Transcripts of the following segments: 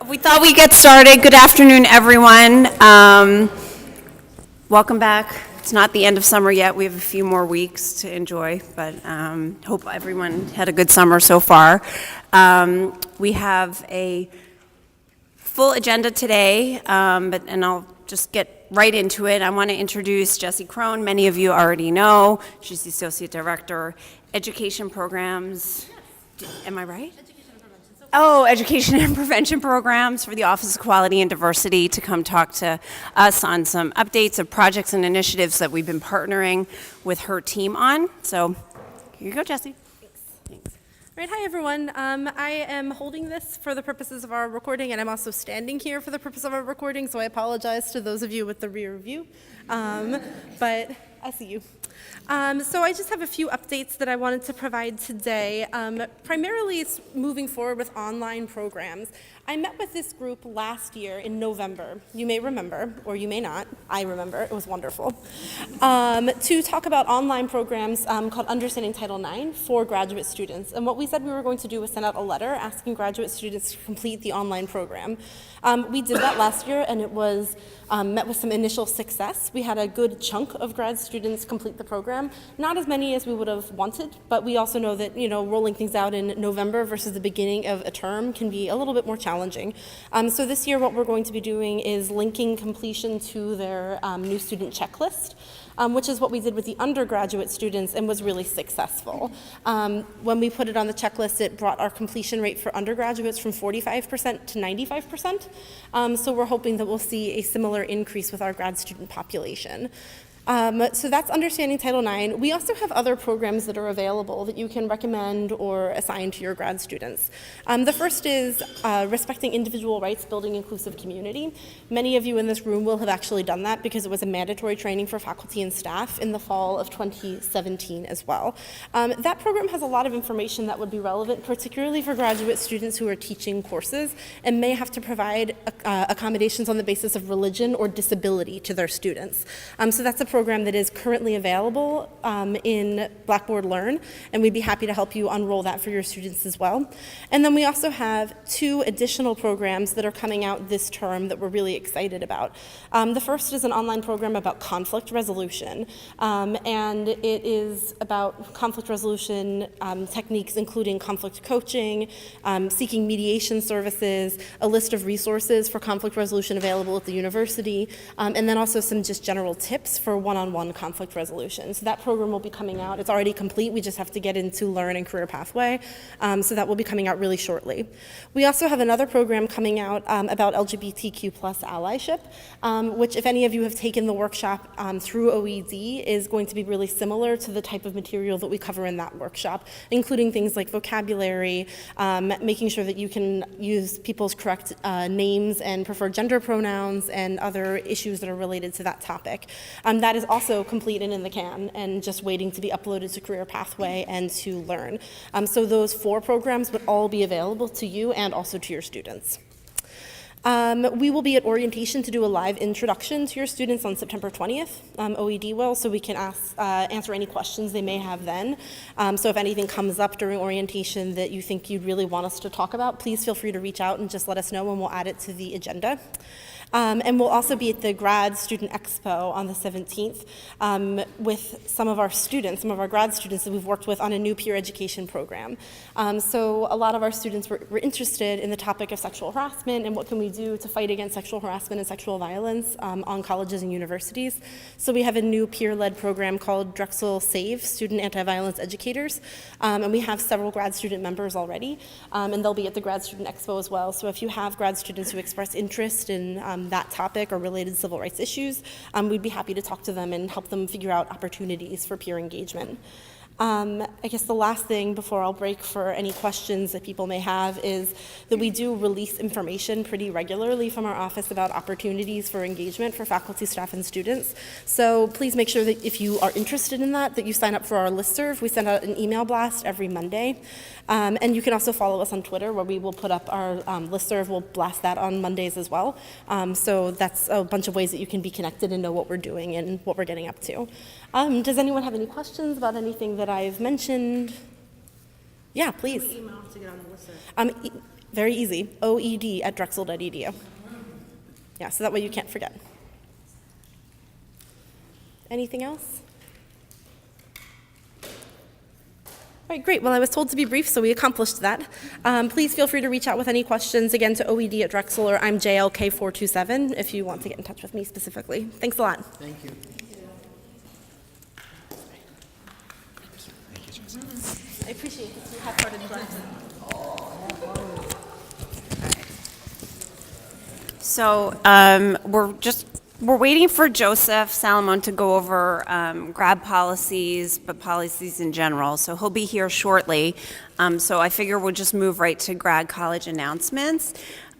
We thought we'd get started. Good afternoon, everyone. Welcome back. It's not the end of summer yet. We have a few more weeks to enjoy, but hope everyone had a good summer so far. We have a full agenda today, and I'll just get right into it. I want to introduce Jessie Crone. Many of you already know. She's the Associate Director, Education Programs. Am I right? Education and Prevention Programs for the Office of Quality and Diversity, to come talk to us on some updates of projects and initiatives that we've been partnering with her team on. So here you go, Jessie. Thanks. All right, hi everyone. I am holding this for the purposes of our recording, and I'm also standing here for the purpose of our recording, so I apologize to those of you with the rear view, but I see you. So I just have a few updates that I wanted to provide today. Primarily it's moving forward with online programs. I met with this group last year in November. You may remember, or you may not. I remember. It was wonderful. To talk about online programs called Understanding Title IX for graduate students. And what we said we were going to do was send out a letter asking graduate students to complete the online program. We did that last year, and it was met with some initial success. We had a good chunk of grad students complete the program. Not as many as we would have wanted, but we also know that, rolling things out in November versus the beginning of a term can be a little bit more challenging. So this year what we're going to be doing is linking completion to their new student checklist, which is what we did with the undergraduate students and was really successful. When we put it on the checklist, it brought our completion rate for undergraduates from 45% to 95%. So we're hoping that we'll see a similar increase with our grad student population. So that's Understanding Title IX. We also have other programs that are available that you can recommend or assign to your grad students. The first is Respecting Individual Rights, Building Inclusive Community. Many of you in this room will have actually done that because it was a mandatory training for faculty and staff in the fall of 2017 as well. That program has a lot of information that would be relevant, particularly for graduate students who are teaching courses and may have to provide accommodations on the basis of religion or disability to their students. So that's a program that is currently available in Blackboard Learn, and we'd be happy to help you unroll that for your students as well. And then we also have two additional programs that are coming out this term that we're really excited about. The first is an online program about conflict resolution, and it is about conflict resolution techniques, including conflict coaching, seeking mediation services, a list of resources for conflict resolution available at the university, and then also some just general tips for one-on-one conflict resolution. So that program will be coming out. It's already complete. We just have to get into Learn and Career Pathway. So that will be coming out really shortly. We also have another program coming out about LGBTQ+ allyship, which, if any of you have taken the workshop through OED, is going to be really similar to the type of material that we cover in that workshop, including things like vocabulary, making sure that you can use people's correct names and preferred gender pronouns, and other issues that are related to that topic. That is also complete and in the can and just waiting to be uploaded to Career Pathway and to Learn. So those 4 programs would all be available to you and also to your students. We will be at orientation to do a live introduction to your students on September 20th. OED will, so we can answer any questions they may have then. So if anything comes up during orientation that you think you'd really want us to talk about, please feel free to reach out and just let us know, and we'll add it to the agenda. And we'll also be at the Grad Student Expo on the 17th with some of our grad students that we've worked with on a new peer education program. So a lot of our students were interested in the topic of sexual harassment and what can we do to fight against sexual harassment and sexual violence on colleges and universities. So we have a new peer-led program called Drexel SAVE, Student Anti-Violence Educators, and we have several grad student members already, and they'll be at the Grad Student Expo as well. So if you have grad students who express interest in that topic or related civil rights issues, we'd be happy to talk to them and help them figure out opportunities for peer engagement. I guess the last thing before I'll break for any questions that people may have is that we do release information pretty regularly from our office about opportunities for engagement for faculty, staff, and students. So please make sure that if you are interested in that you sign up for our listserv. We send out an email blast every Monday. And you can also follow us on Twitter, where we will put up our listserv. We'll blast that on Mondays as well. So that's a bunch of ways that you can be connected and know what we're doing and what we're getting up to. Does anyone have any questions about anything that I've mentioned? Yeah, please. Email to get on the listserv. Very easy, oed@drexel.edu. Yeah, so that way you can't forget. Anything else? All right, great. Well, I was told to be brief, so we accomplished that. Please feel free to reach out with any questions, again, to oed@drexel, or I'm JLK427 if you want to get in touch with me specifically. Thanks a lot. Thank you. I appreciate it. You half-hearted plans. So we're waiting for Joseph Salomon to go over grad policies, but policies in general. So he'll be here shortly. So I figure we'll just move right to grad college announcements.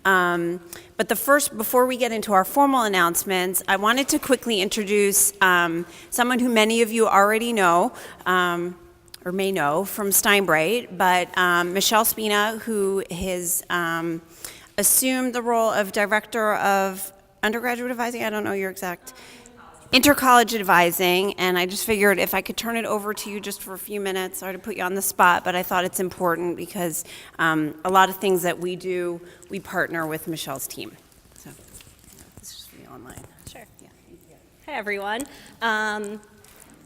But before we get into our formal announcements, I wanted to quickly introduce someone who many of you already know, or may know from Steinbright, but Michelle Spina, who has assumed the role of Director of Undergraduate Advising. I don't know your exact. Intercollege Advising, and I just figured if I could turn it over to you just for a few minutes. Sorry to put you on the spot, but I thought it's important because a lot of things that we do, we partner with Michelle's team. So this is just for you online. Sure. Yeah. Hi, everyone.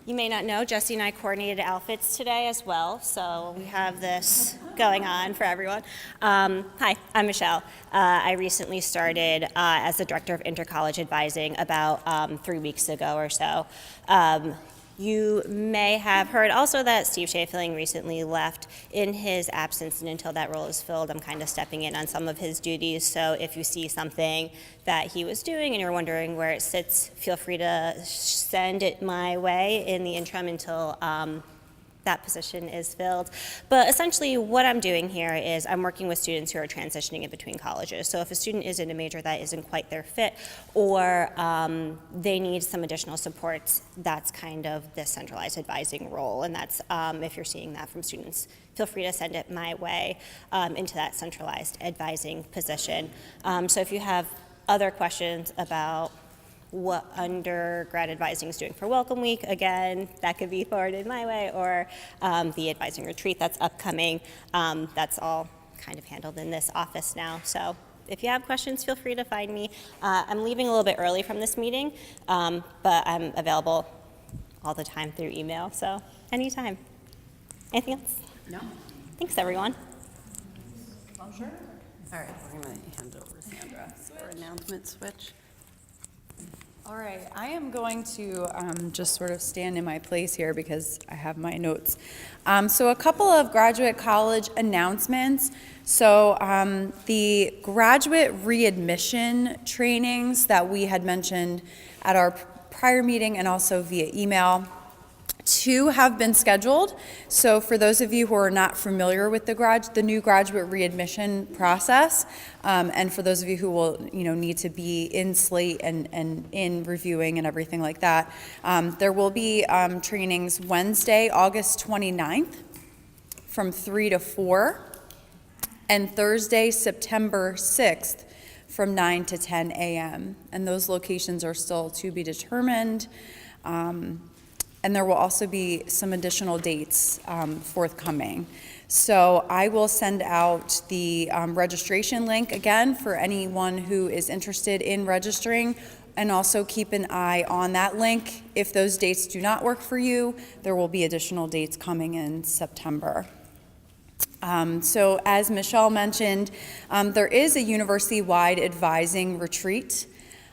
You may not know, Jesse and I coordinated outfits today as well, so we have this going on for everyone. Hi, I'm Michelle. I recently started as the Director of Intercollege Advising about 3 weeks ago or so. You may have heard also that Steve Schaffeling recently left. In his absence, and until that role is filled, I'm kind of stepping in on some of his duties. So if you see something that he was doing and you're wondering where it sits, feel free to send it my way in the interim until that position is filled. But essentially what I'm doing here is I'm working with students who are transitioning in between colleges. So if a student is in a major that isn't quite their fit, or they need some additional supports, that's kind of the centralized advising role. And that's, if you're seeing that from students, feel free to send it my way into that centralized advising position. So if you have other questions about what undergrad advising is doing for Welcome Week, again, that could be forwarded my way, or the advising retreat that's upcoming. That's all kind of handled in this office now. So if you have questions, feel free to find me. I'm leaving a little bit early from this meeting, but I'm available all the time through email, so anytime. Anything else? No. Thanks, everyone. Sure. All right, we're going to hand over Sandra for announcement switch. All right, I am going to just sort of stand in my place here because I have my notes. So a couple of graduate college announcements. So the graduate readmission trainings that we had mentioned at our prior meeting and also via email, 2 have been scheduled. So for those of you who are not familiar with the new graduate readmission process, and for those of you who will need to be in slate and in reviewing and everything like that, there will be trainings Wednesday, August 29th from 3 to 4, and Thursday, September 6th from 9 to 10 a.m. And those locations are still to be determined. And there will also be some additional dates forthcoming. So I will send out the registration link again for anyone who is interested in registering, and also keep an eye on that link. If those dates do not work for you, there will be additional dates coming in September. So as Michelle mentioned, there is a university-wide advising retreat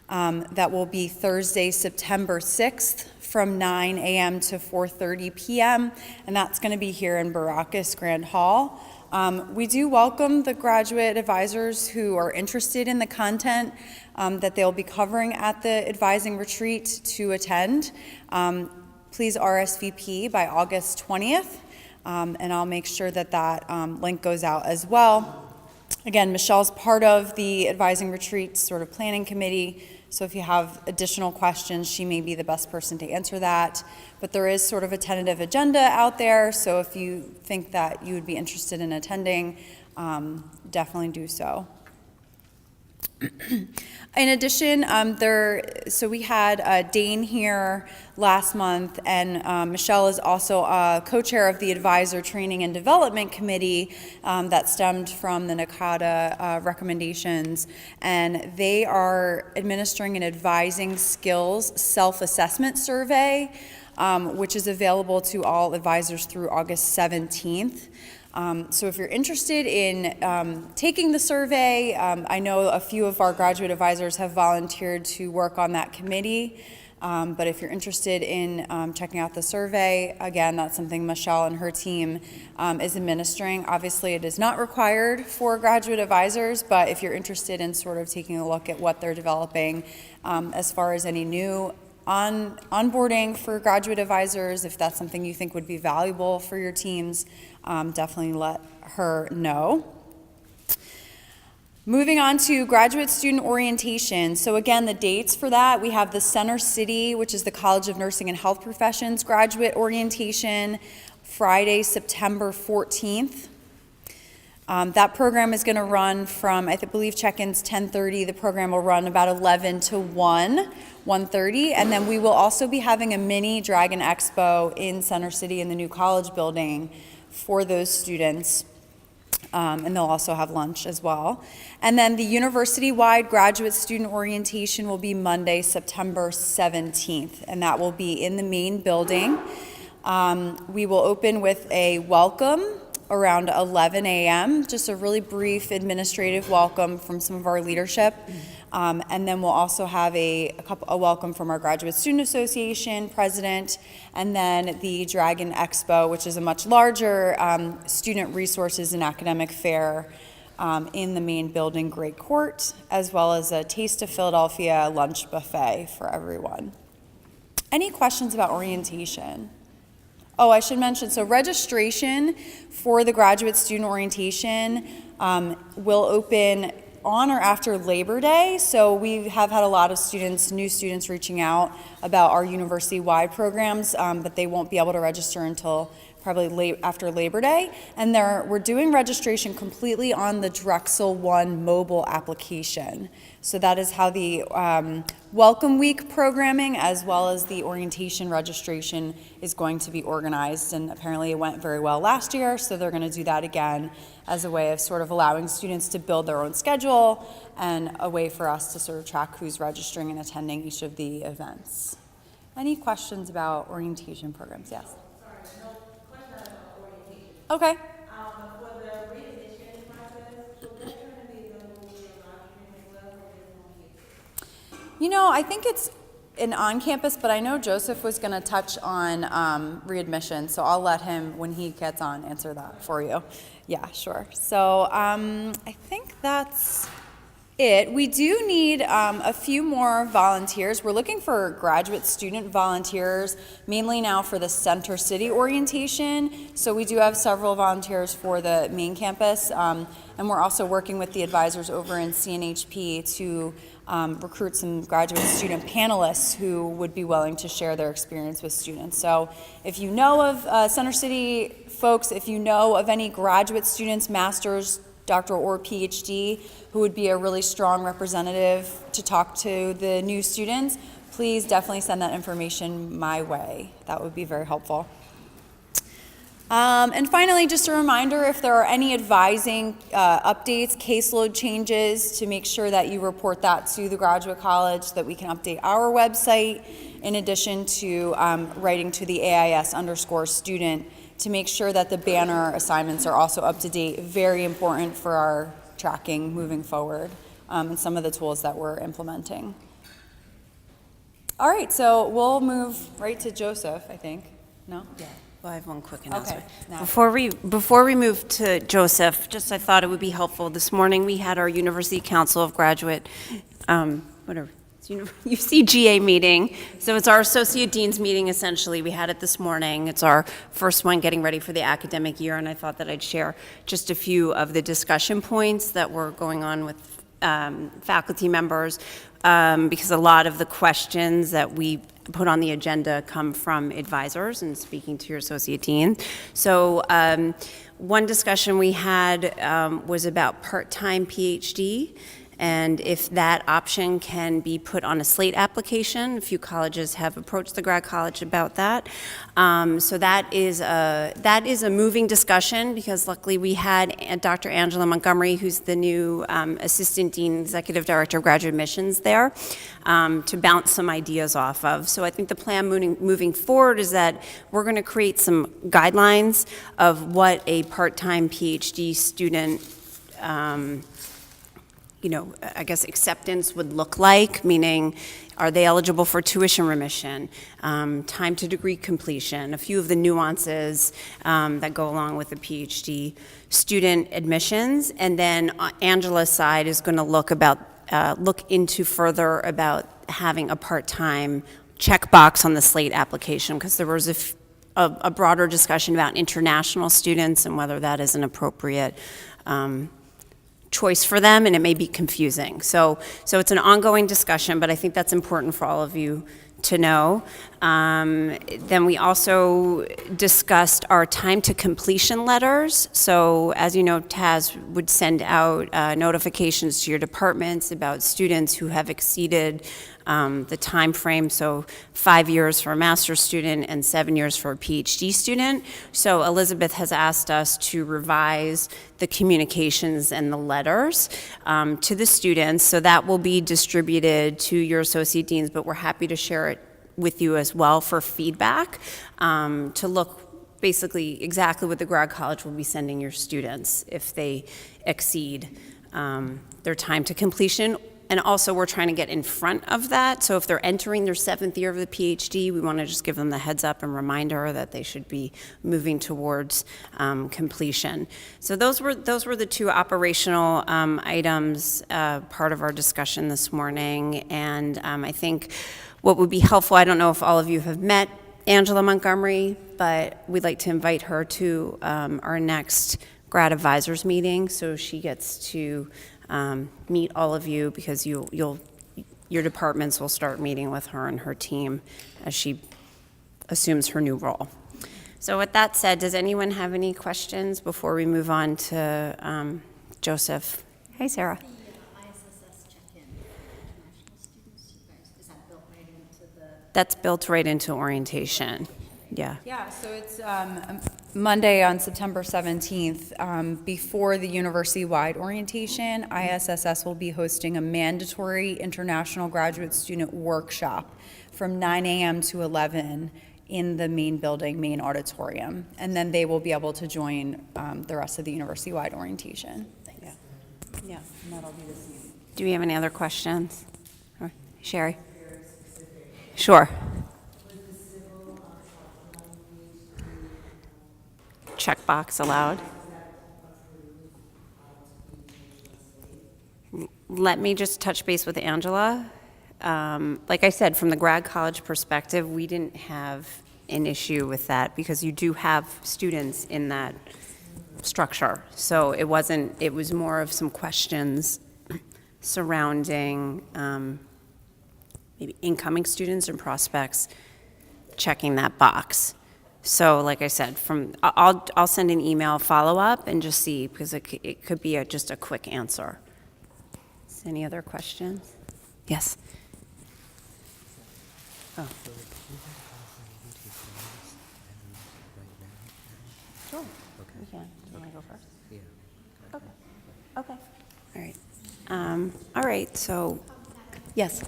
that will be Thursday, September 6th from 9 a.m. to 4:30 p.m., and that's going to be here in Baracus Grand Hall. We do welcome the graduate advisors who are interested in the content that they'll be covering at the advising retreat to attend. Please RSVP by August 20th, and I'll make sure that that link goes out as well. Again, Michelle's part of the advising retreat sort of planning committee, so if you have additional questions, she may be the best person to answer that. But there is sort of a tentative agenda out there, so if you think that you would be interested in attending, definitely do so. In addition, so we had Dane here last month, and Michelle is also co-chair of the Advisor Training and Development Committee that stemmed from the NACADA recommendations, and they are administering an advising skills self-assessment survey, which is available to all advisors through August 17th. So if you're interested in taking the survey, I know a few of our graduate advisors have volunteered to work on that committee, but if you're interested in checking out the survey, again, that's something Michelle and her team is administering. Obviously, it is not required for graduate advisors, but if you're interested in sort of taking a look at what they're developing as far as any new onboarding for graduate advisors, if that's something you think would be valuable for your teams, definitely let her know. Moving on to graduate student orientation. So again, the dates for that, we have the Center City, which is the College of Nursing and Health Professions graduate orientation, Friday, September 14th. That program is going to run from, I believe check-in's 10:30. The program will run about 11 to 1:30, and then we will also be having a mini Dragon Expo in Center City in the new college building for those students, and they'll also have lunch as well. And then the university-wide graduate student orientation will be Monday, September 17th, and that will be in the main building. We will open with a welcome around 11 a.m., just a really brief administrative welcome from some of our leadership. And then we'll also have a welcome from our Graduate Student Association president, and then the Dragon Expo, which is a much larger student resources and academic fair in the main building, Great Court, as well as a Taste of Philadelphia lunch buffet for everyone. Any questions about orientation? Oh, I should mention, so registration for the graduate student orientation will open on or after Labor Day. So we have had a lot of students, new students reaching out about our university-wide programs, but they won't be able to register until probably after Labor Day. And we're doing registration completely on the Drexel One mobile application. So that is how the Welcome Week programming as well as the orientation registration is going to be organized. And apparently it went very well last year, so they're going to do that again as a way of sort of allowing students to build their own schedule and a way for us to sort of track who's registering and attending each of the events. Any questions about orientation programs? Yes? Sorry, no question about orientation. Okay. For the readmission process, so that's going to be available via live stream as well, or is it on campus? You know, I think it's on campus, but I know Joseph was going to touch on readmission, so I'll let him, when he gets on, answer that for you. Yeah, sure. So I think that's it. We do need a few more volunteers. We're looking for graduate student volunteers, mainly now for the Center City orientation. So we do have several volunteers for the main campus, and we're also working with the advisors over in CNHP to recruit some graduate student panelists who would be willing to share their experience with students. So if you know of Center City folks, if you know of any graduate students, master's, doctoral, or PhD, who would be a really strong representative to talk to the new students, please definitely send that information my way. That would be very helpful. And finally, just a reminder, if there are any advising updates, caseload changes, to make sure that you report that to the Graduate College so that we can update our website, in addition to writing to the AIS_student to make sure that the banner assignments are also up to date. Very important for our tracking moving forward, and some of the tools that we're implementing. All right, so we'll move right to Joseph, I think. No? Yeah. Well, I have one quick announcement. Okay. Before we move to Joseph, just I thought it would be helpful. This morning we had our University Council of Graduate, UCGA meeting. So it's our Associate Dean's meeting, essentially. We had it this morning. It's our first one getting ready for the academic year, and I thought that I'd share just a few of the discussion points that were going on with faculty members, because a lot of the questions that we put on the agenda come from advisors and speaking to your associate dean. So one discussion we had was about part-time PhD, And if that option can be put on a slate application, a few colleges have approached the Grad College about that. So that is a moving discussion, because luckily we had Dr. Angela Montgomery, who's the new Assistant Dean Executive Director of Graduate Admissions there, to bounce some ideas off of. So I think the plan moving forward is that we're going to create some guidelines of what a part-time PhD student I guess acceptance would look like, meaning are they eligible for tuition remission, time to degree completion, a few of the nuances that go along with the PhD student admissions. And then Angela's side is going to look into further about having a part-time checkbox on the slate application, because there was a broader discussion about international students and whether that is an appropriate choice for them, and it may be confusing. So it's an ongoing discussion, but I think that's important for all of you to know. Then we also discussed our time to completion letters. So as you know, TAS would send out notifications to your departments about students who have exceeded the time frame, so 5 years for a master's student and 7 years for a PhD student. So Elizabeth has asked us to revise the communications and the letters to the students. So that will be distributed to your associate deans, but we're happy to share it with you as well for feedback, to look basically exactly what the Grad College will be sending your students if they exceed their time to completion. And also, we're trying to get in front of that. So if they're entering their 7th year of the PhD, we want to just give them the heads up and reminder that they should be moving towards completion. So those were the two operational items, part of our discussion this morning. And I think what would be helpful, I don't know if all of you have met Angela Montgomery, but we'd like to invite her to our next grad advisors meeting, so she gets to meet all of you, because your departments will start meeting with her and her team as she assumes her new role. So with that said, does anyone have any questions before we move on to Joseph? Hey, Sarah. ISSS check-in for international students, is that built right into the? That's built right into orientation. Yeah. Yeah, so it's Monday on September 17th. Before the university-wide orientation, ISSS will be hosting a mandatory international graduate student workshop from 9 a.m. to 11 in the main building, main auditorium. And then they will be able to join the rest of the university-wide orientation. Thanks. Yeah. And that'll be this evening. Do we have any other questions? Or Sherry? Sure. Checkbox allowed. Let me just touch base with Angela. Like I said, from the Grad College perspective, we didn't have an issue with that, because you do have students in that structure. So it was more of some questions surrounding maybe incoming students and prospects checking that box. So like I said, I'll send an email follow-up and just see, because it could be just a quick answer. Any other questions? Yes. Oh. Sure. Okay. We can. Do you want to go first? Yeah. Okay. Okay. All right. All right. So, yes.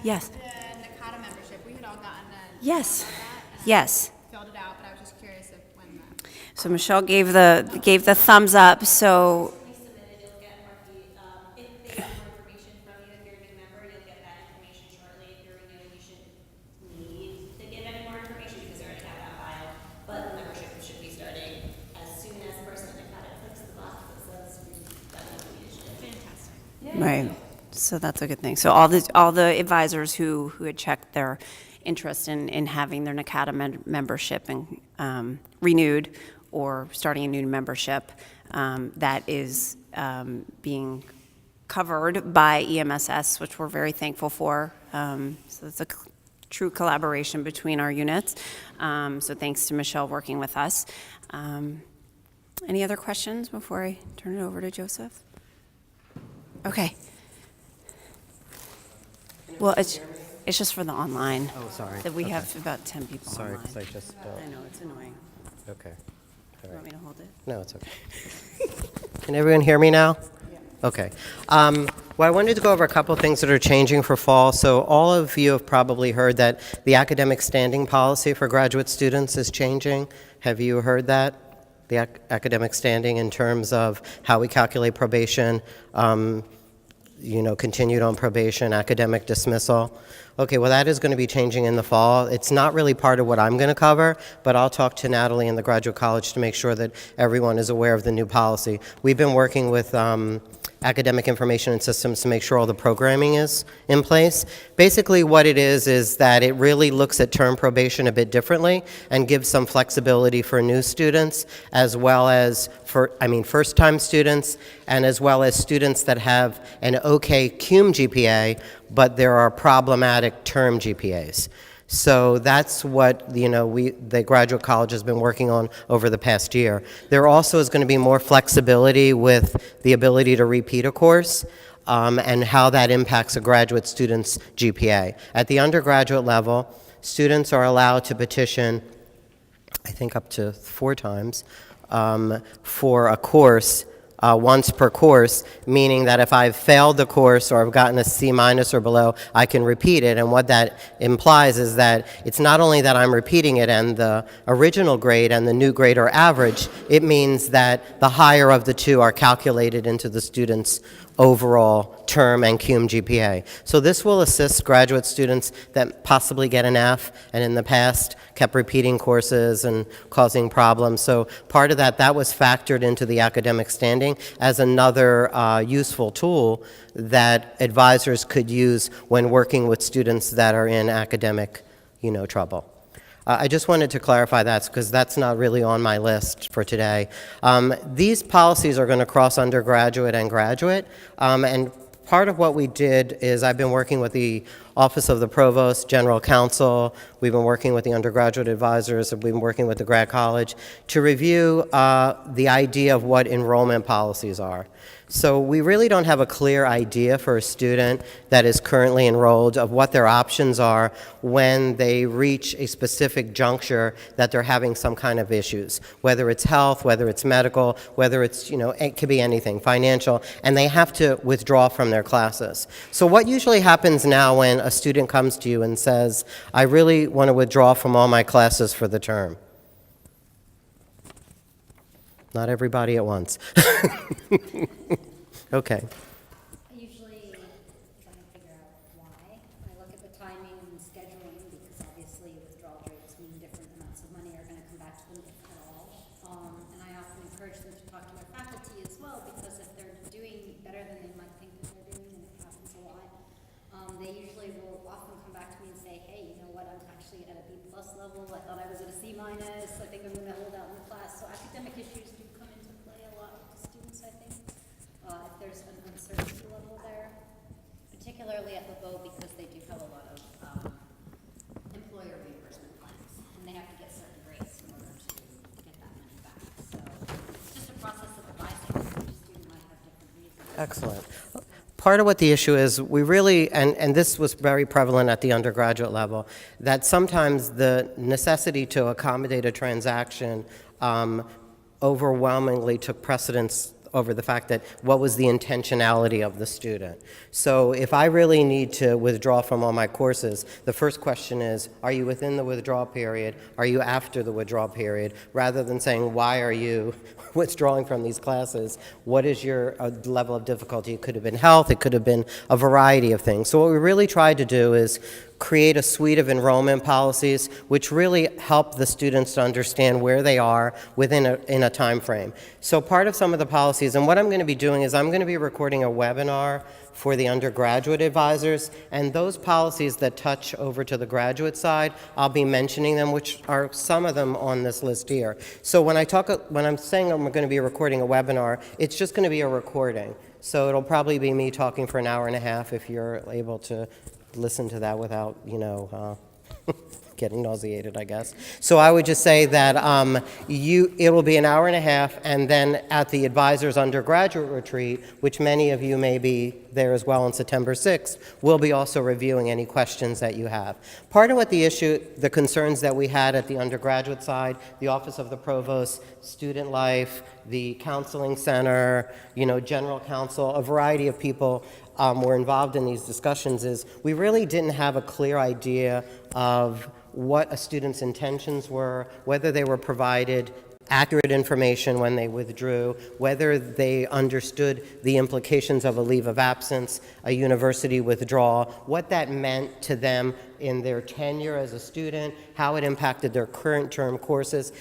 Yes. The NACADA membership, we had all gotten a Yes. email about that, and Yes. I filled it out, but I was just curious if when the So Michelle gave the thumbs up. So. If they want more information from you, if you're a new member, you'll get that information shortly. If you're renewing, you shouldn't need to give any more information, because they already have that file. But the membership should be starting as soon as the person that kind of clicks the box that says you've got the information. fantastic. Right. So that's a good thing. So all the advisors who had checked their interest in having their NACADA membership and renewed or starting a new membership, that is being covered by EMSS, which we're very thankful for. So it's a true collaboration between our units. So thanks to Michelle working with us. Any other questions before I turn it over to Joseph? Okay. Well, it's just for the online. Oh, sorry. That we Okay. have about 10 people Sorry, online. because I just, I know, it's annoying. okay. You want me to hold it? No, it's okay. Can everyone hear me now? Okay. Well, I wanted to go over a couple of things that are changing for fall. So all of you have probably heard that the academic standing policy for graduate students is changing. Have you heard that? The academic standing in terms of how we calculate probation, continued on probation, academic dismissal. Okay, well, that is going to be changing in the fall. It's not really part of what I'm going to cover, but I'll talk to Natalie in the Graduate College to make sure that everyone is aware of the new policy. We've been working with academic information and systems to make sure all the programming is in place. Basically, what it is that it really looks at term probation a bit differently and gives some flexibility for new students, as well as first-time students, and as well as students that have an okay cum GPA, but there are problematic term GPAs. So that's what the Graduate College has been working on over the past year. There also is going to be more flexibility with the ability to repeat a course and how that impacts a graduate student's GPA. At the undergraduate level, students are allowed to petition, I think up to 4 times, for a course once per course, meaning that if I've failed the course or I've gotten a C- or below, I can repeat it. And what that implies is that it's not only that I'm repeating it and the original grade and the new grade are average, it means that the higher of the two are calculated into the student's overall term and cum GPA. So this will assist graduate students that possibly get an F and in the past kept repeating courses and causing problems. So part of that was factored into the academic standing as another useful tool that advisors could use when working with students that are in academic, trouble. I just wanted to clarify that because that's not really on my list for today. These policies are going to cross undergraduate and graduate, and part of what we did is I've been working with the Office of the Provost, General Counsel, we've been working with the undergraduate advisors, we've been working with the Grad College to review the idea of what enrollment policies are. So we really don't have a clear idea for a student that is currently enrolled of what their options are when they reach a specific juncture that they're having some kind of issues, whether it's health, whether it's medical, whether it's, it could be anything, financial, and they have to withdraw from their classes. So what usually happens now when a student comes to you and says, I really want to withdraw from all my classes for the term? Not everybody at once. Okay. I usually try to figure out why. I look at the timing and scheduling because obviously withdrawal rates mean different amounts of money are going to come back to them if at all. And I often encourage them to talk to their faculty as well because if they're doing better than they might think that they're doing, and it happens a lot, they usually will often come back to me and say, hey, you know what, I'm actually at a B+ level. I thought I was at a C-. I think I'm going to hold out in the class. So academic issues do come into play a lot with the students, I think. If there's an uncertainty level there, particularly at the BO because they do have a lot of employer reimbursement plans, and they have to get certain grades in order to get that money back. So it's just a process of advising. Each student might have different reasons. Excellent. Part of what the issue is, we really, and this was very prevalent at the undergraduate level, that sometimes the necessity to accommodate a transaction overwhelmingly took precedence over the fact that what was the intentionality of the student. So if I really need to withdraw from all my courses, the first question is, are you within the withdrawal period? Are you after the withdrawal period? Rather than saying, why are you withdrawing from these classes? What is your level of difficulty? It could have been health, it could have been a variety of things. So what we really tried to do is create a suite of enrollment policies which really help the students to understand where they are in a time frame. So part of some of the policies, and what I'm going to be doing is I'm going to be recording a webinar for the undergraduate advisors, and those policies that touch over to the graduate side, I'll be mentioning them, which are some of them on this list here. So when I'm saying I'm going to be recording a webinar, it's just going to be a recording. So it'll probably be me talking for an hour and a half if you're able to listen to that without, getting nauseated, I guess. So I would just say that it will be an hour and a half, and then at the advisor's undergraduate retreat, which many of you may be there as well on September 6th, we'll be also reviewing any questions that you have. Part of what the concerns that we had at the undergraduate side, the Office of the Provost, Student Life, the Counseling Center, General Counsel, a variety of people were involved in these discussions, is we really didn't have a clear idea of what a student's intentions were, whether they were provided accurate information when they withdrew, whether they understood the implications of a leave of absence, a university withdrawal, what that meant to them in their tenure as a student, how it impacted their current term courses.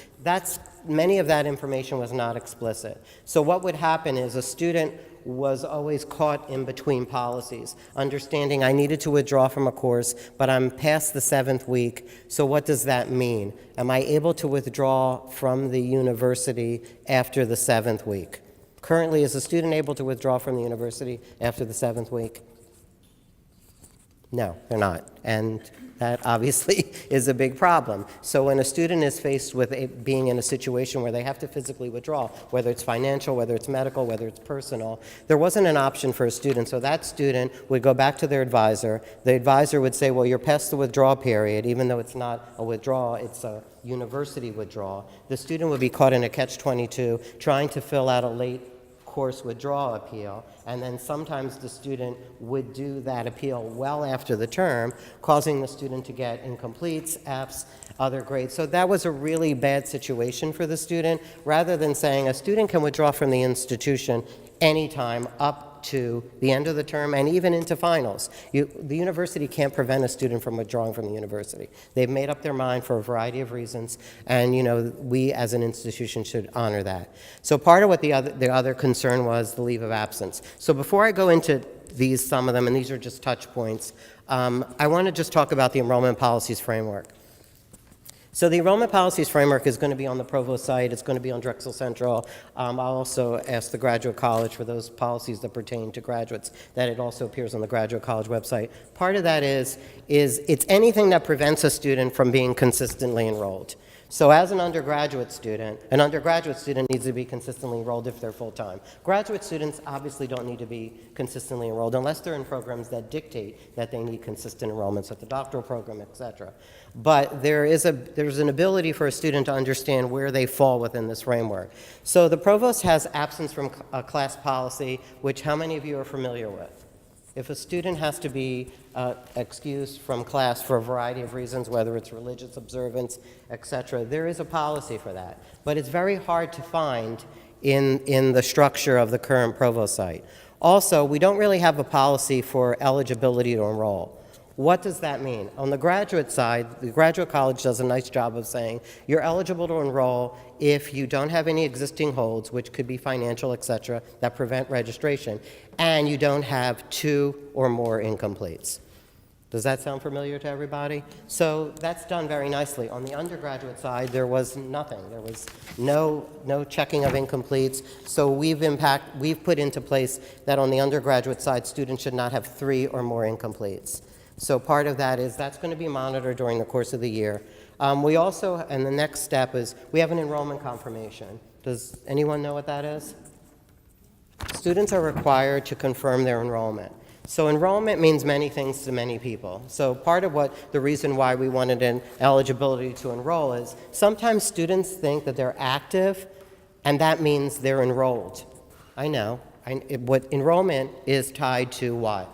Many of that information was not explicit. So what would happen is a student was always caught in between policies, understanding I needed to withdraw from a course, but I'm past the 7th week, so what does that mean? Am I able to withdraw from the university after the 7th week? Currently, is a student able to withdraw from the university after the 7th week? No, they're not, and that obviously is a big problem. So when a student is faced with being in a situation where they have to physically withdraw, whether it's financial, whether it's medical, whether it's personal, there wasn't an option for a student. So that student would go back to their advisor. The advisor would say, well, you're past the withdrawal period, even though it's not a withdrawal, it's a university withdrawal. The student would be caught in a catch-22 trying to fill out a late course withdrawal appeal, and then sometimes the student would do that appeal well after the term, causing the student to get incompletes, Fs, other grades. So that was a really bad situation for the student, rather than saying a student can withdraw from the institution anytime up to the end of the term and even into finals. The university can't prevent a student from withdrawing from the university. They've made up their mind for a variety of reasons, and we as an institution should honor that. So part of what the other concern was the leave of absence. So before I go into some of them, and these are just touch points, I want to just talk about the Enrollment Policies Framework. So the Enrollment Policies Framework is going to be on the Provost site. It's going to be on Drexel Central. I'll also ask the Graduate College for those policies that pertain to graduates, that it also appears on the Graduate College website. Part of that is it's anything that prevents a student from being consistently enrolled. So as an undergraduate student needs to be consistently enrolled if they're full-time. Graduate students obviously don't need to be consistently enrolled unless they're in programs that dictate that they need consistent enrollments at the doctoral program, et cetera. But there's an ability for a student to understand where they fall within this framework. So the provost has absence from class policy, which how many of you are familiar with? If a student has to be excused from class for a variety of reasons, whether it's religious observance, et cetera, there is a policy for that. But it's very hard to find in the structure of the current provost site. Also, we don't really have a policy for eligibility to enroll. What does that mean? On the graduate side, the Graduate College does a nice job of saying you're eligible to enroll if you don't have any existing holds, which could be financial, et cetera, that prevent registration, and you don't have 2 or more incompletes. Does that sound familiar to everybody? So that's done very nicely. On the undergraduate side, there was nothing. There was no checking of incompletes. So we've put into place that on the undergraduate side, students should not have 3 or more incompletes. So part of that is that's going to be monitored during the course of the year. We also, and the next step is, we have an enrollment confirmation. Does anyone know what that is? Students are required to confirm their enrollment. So enrollment means many things to many people. So part of the reason why we wanted an eligibility to enroll is sometimes students think that they're active, and that means they're enrolled. I know. What enrollment is tied to what?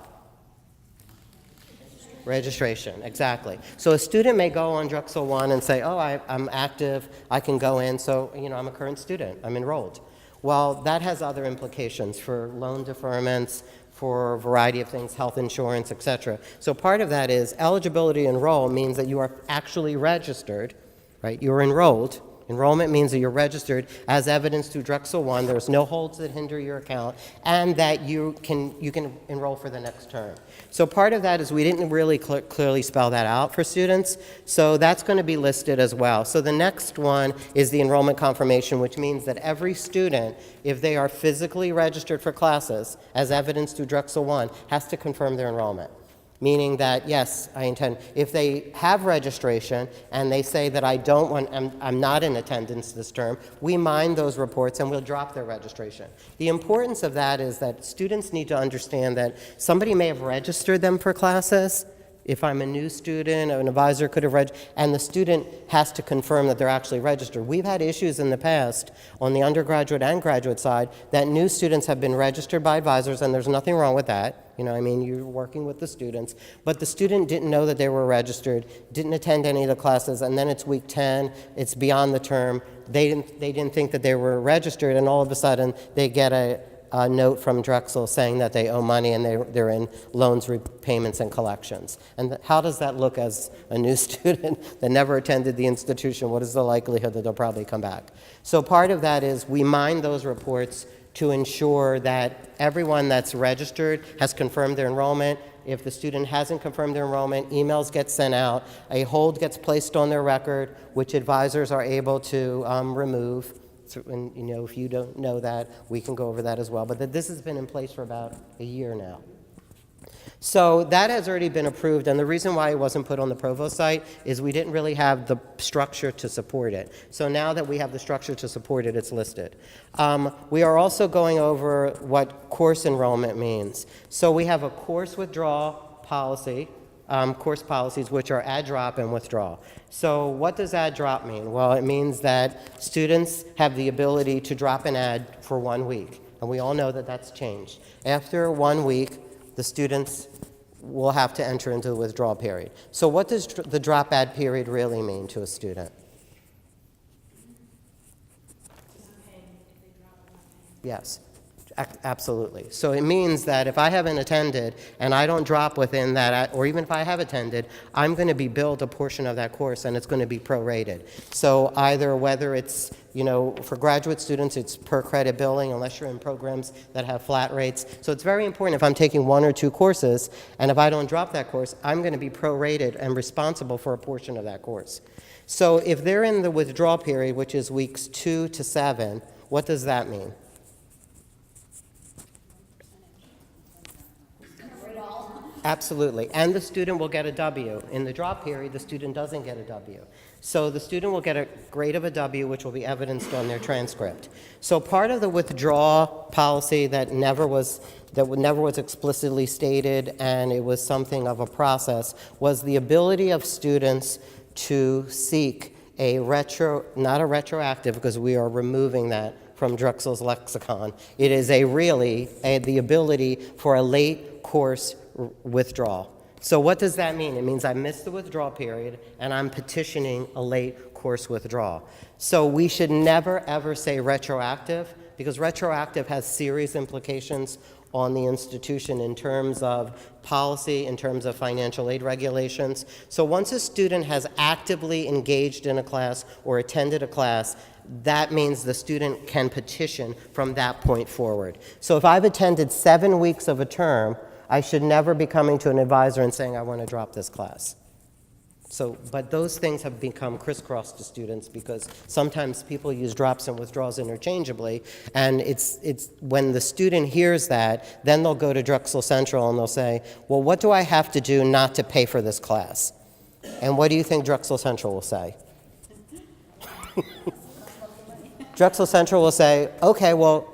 Registration, exactly. So a student may go on Drexel One and say, oh, I'm active, I can go in, so I'm a current student, I'm enrolled. Well, that has other implications for loan deferments, for a variety of things, health insurance, et cetera. So part of that is eligibility to enroll means that you are actually registered, right? You're enrolled. Enrollment means that you're registered as evidenced through Drexel One. There's no holds that hinder your account, and that you can enroll for the next term. So part of that is we didn't really clearly spell that out for students, so that's going to be listed as well. So the next one is the enrollment confirmation, which means that every student, if they are physically registered for classes, as evidenced through Drexel One, has to confirm their enrollment. meaning that, yes, I intend. If they have registration and they say that I'm not in attendance this term, we mine those reports and we'll drop their registration. The importance of that is that students need to understand that somebody may have registered them for classes. If I'm a new student, an advisor could have and the student has to confirm that they're actually registered. We've had issues in the past on the undergraduate and graduate side that new students have been registered by advisors, and there's nothing wrong with that. You know, I mean, you're working with the students, but the student didn't know that they were registered, didn't attend any of the classes, and then it's week 10, it's beyond the term. They didn't think that they were registered, and all of a sudden they get a note from Drexel saying that they owe money and they're in loans, repayments, and collections. And how does that look as a new student that never attended the institution? What is the likelihood that they'll probably come back? So part of that is we mine those reports to ensure that everyone that's registered has confirmed their enrollment. If the student hasn't confirmed their enrollment, emails get sent out, a hold gets placed on their record, which advisors are able to remove. And, you know, if you don't know that, we can go over that as well. But this has been in place for about a year now. So that has already been approved, and the reason why it wasn't put on the Provost site is we didn't really have the structure to support it. So now that we have the structure to support it, it's listed. We are also going over what course enrollment means. So we have a course withdrawal policy, course policies, which are add, drop, and withdraw. So what does add, drop mean? Well, it means that students have the ability to drop an add for 1 week, and we all know that that's changed. After 1 week, the students will have to enter into the withdrawal period. So what does the drop add period really mean to a student? Yes. Absolutely. So it means that if I haven't attended and I don't drop within that, or even if I have attended, I'm going to be billed a portion of that course and it's going to be prorated. So either whether it's, you know, for graduate students, it's per credit billing unless you're in programs that have flat rates. So it's very important if I'm taking 1 or 2 courses and if I don't drop that course, I'm going to be prorated and responsible for a portion of that course. So if they're in the withdrawal period, which is weeks 2 to 7, what does that mean? Absolutely. And the student will get a W. In the drop period, the student doesn't get a W. So the student will get a grade of a W, which will be evidenced on their transcript. So part of the withdrawal policy that never was explicitly stated, and it was something of a process, was the ability of students to seek a not a retroactive, because we are removing that from Drexel's lexicon. It is the ability for a late course withdrawal. So what does that mean? It means I missed the withdrawal period and I'm petitioning a late course withdrawal. So we should never ever say retroactive, because retroactive has serious implications on the institution in terms of policy, in terms of financial aid regulations. So once a student has actively engaged in a class or attended a class, that means the student can petition from that point forward. So if I've attended 7 weeks of a term, I should never be coming to an advisor and saying, I want to drop this class. So, but those things have become crisscrossed to students because sometimes people use drops and withdrawals interchangeably, and it's when the student hears that, then they'll go to Drexel Central and they'll say, well, what do I have to do not to pay for this class? And what do you think Drexel Central will say? Drexel Central will say, okay, well,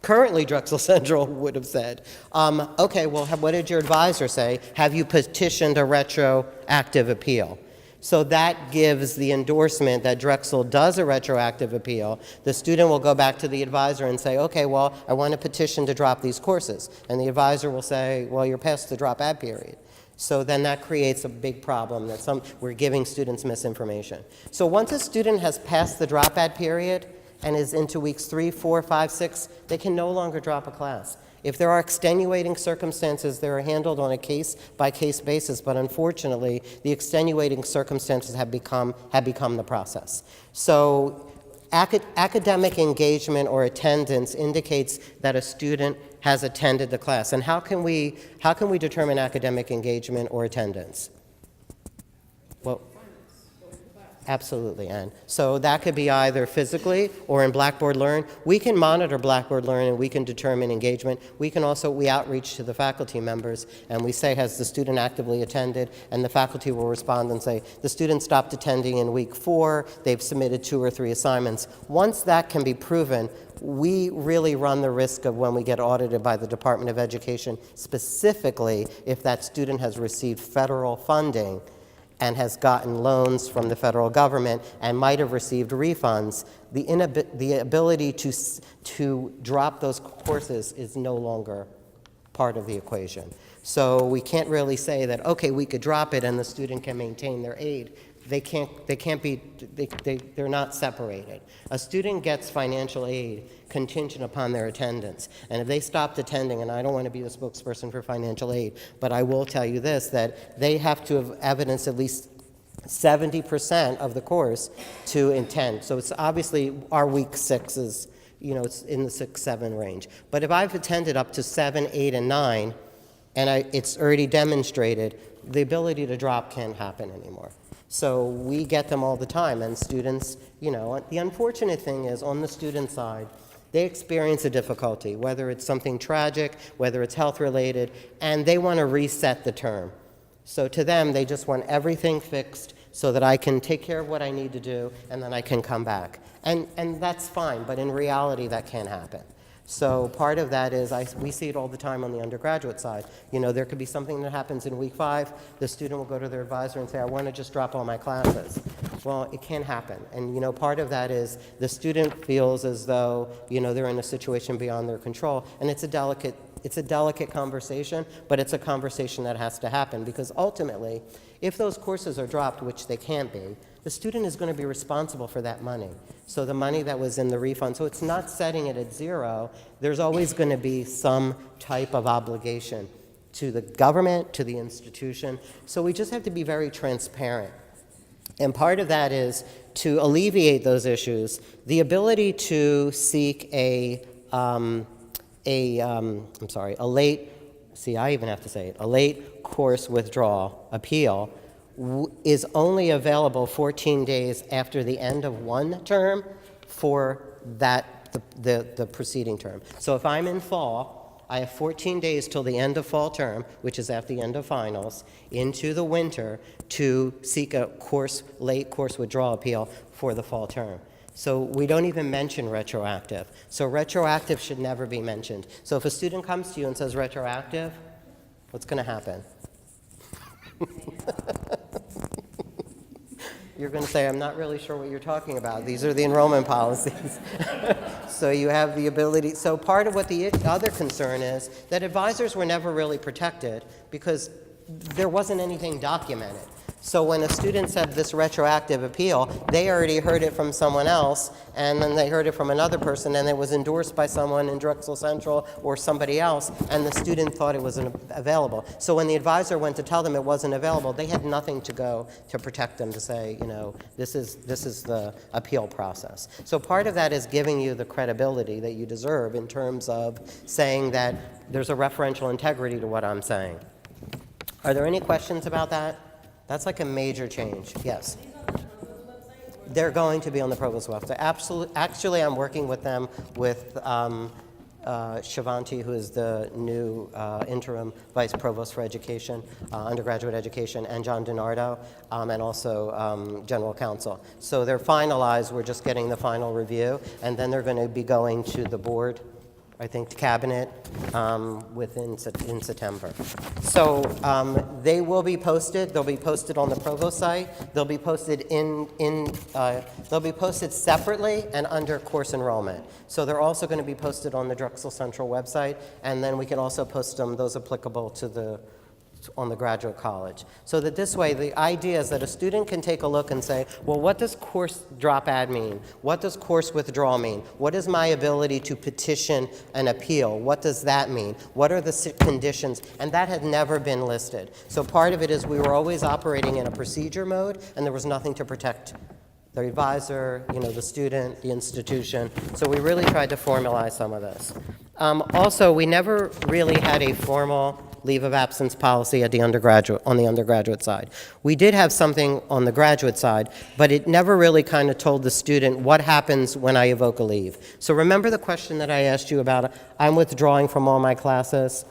currently, Drexel Central would have said, okay, well, what did your advisor say? Have you petitioned a retroactive appeal? So that gives the endorsement that Drexel does a retroactive appeal. The student will go back to the advisor and say, okay, well, I want to petition to drop these courses. And the advisor will say, well, you're past the drop add period. So then that creates a big problem that we're giving students misinformation. So once a student has passed the drop add period, and is into weeks 3, 4, 5, 6, they can no longer drop a class. If there are extenuating circumstances, they are handled on a case-by-case basis, but unfortunately, the extenuating circumstances have become the process. So academic engagement or attendance indicates that a student has attended the class. And how can we determine academic engagement or attendance? Well, Absolutely, Ann. So that could be either physically or in Blackboard Learn. We can monitor Blackboard Learn and we can determine engagement. We outreach to the faculty members and we say, has the student actively attended? And the faculty will respond and say, the student stopped attending in week 4, they've submitted 2 or 3 assignments. Once that can be proven, we really run the risk of when we get audited by the Department of Education, specifically if that student has received federal funding and has gotten loans from the federal government and might have received refunds, the ability to drop those courses is no longer part of the equation. So we can't really say that, okay, we could drop it and the student can maintain their aid. They're not separated. A student gets financial aid contingent upon their attendance. And if they stopped attending, and I don't want to be the spokesperson for financial aid, but I will tell you this, that they have to have evidenced at least 70% of the course to attend. So it's obviously our week 6 is, it's in the 6, 7 range. But if I've attended up to 7, 8, and 9, and it's already demonstrated, the ability to drop can't happen anymore. So we get them all the time, and students, the unfortunate thing is on the student side, they experience a difficulty, whether it's something tragic, whether it's health-related, and they want to reset the term. So to them, they just want everything fixed so that I can take care of what I need to do, and then I can come back. And that's fine, but in reality, that can't happen. So part of that is, we see it all the time on the undergraduate side. There could be something that happens in week 5, the student will go to their advisor and say, I want to just drop all my classes. Well, it can't happen. And part of that is the student feels as though, they're in a situation beyond their control, and it's a delicate conversation, but it's a conversation that has to happen, because ultimately, if those courses are dropped, which they can't be, the student is going to be responsible for that money. So the money that was in the refund, so it's not setting it at 0. There's always going to be some type of obligation to the government, to the institution. So we just have to be very transparent. And part of that is to alleviate those issues, the ability to seek a late course withdrawal appeal is only available 14 days after the end of one term for the preceding term. So if I'm in fall, I have 14 days till the end of fall term, which is at the end of finals, into the winter to seek a late course withdrawal appeal for the fall term. So we don't even mention retroactive. So retroactive should never be mentioned. So if a student comes to you and says retroactive, what's going to happen? You're going to say, I'm not really sure what you're talking about. These are the enrollment policies. So you have the ability. So part of what the other concern is that advisors were never really protected because there wasn't anything documented. So when a student said this retroactive appeal, they already heard it from someone else, and then they heard it from another person, and it was endorsed by someone in Drexel Central or somebody else, and the student thought it wasn't available. So when the advisor went to tell them it wasn't available, they had nothing to go to protect them to say, this is the appeal process. So part of that is giving you the credibility that you deserve in terms of saying that there's a referential integrity to what I'm saying. Are there any questions about that? That's like a major change. Yes. They're going to be on the Provost website. Absolutely. Actually, I'm working with them with Shivanti, who is the new interim Vice Provost for Education, undergraduate education, and John DiNardo, and also General Counsel. So they're finalized. We're just getting the final review, and then they're going to be going to the board, I think, to cabinet in September. So they will be posted. They'll be posted on the Provost site. They'll be posted they'll be posted separately and under course enrollment. So they're also going to be posted on the Drexel Central website, and then we can also post them, those applicable to on the graduate college. So that this way, the idea is that a student can take a look and say, well, what does course drop ad mean? What does course withdrawal mean? What is my ability to petition an appeal? What does that mean? What are the conditions? And that had never been listed. So part of it is we were always operating in a procedure mode, and there was nothing to protect the advisor, the student, the institution. So we really tried to formalize some of this. Also, we never really had a formal leave of absence policy at the undergraduate, on the undergraduate side. We did have something on the graduate side, but it never really kind of told the student what happens when I evoke a leave. So remember the question that I asked you about, I'm withdrawing from all my classes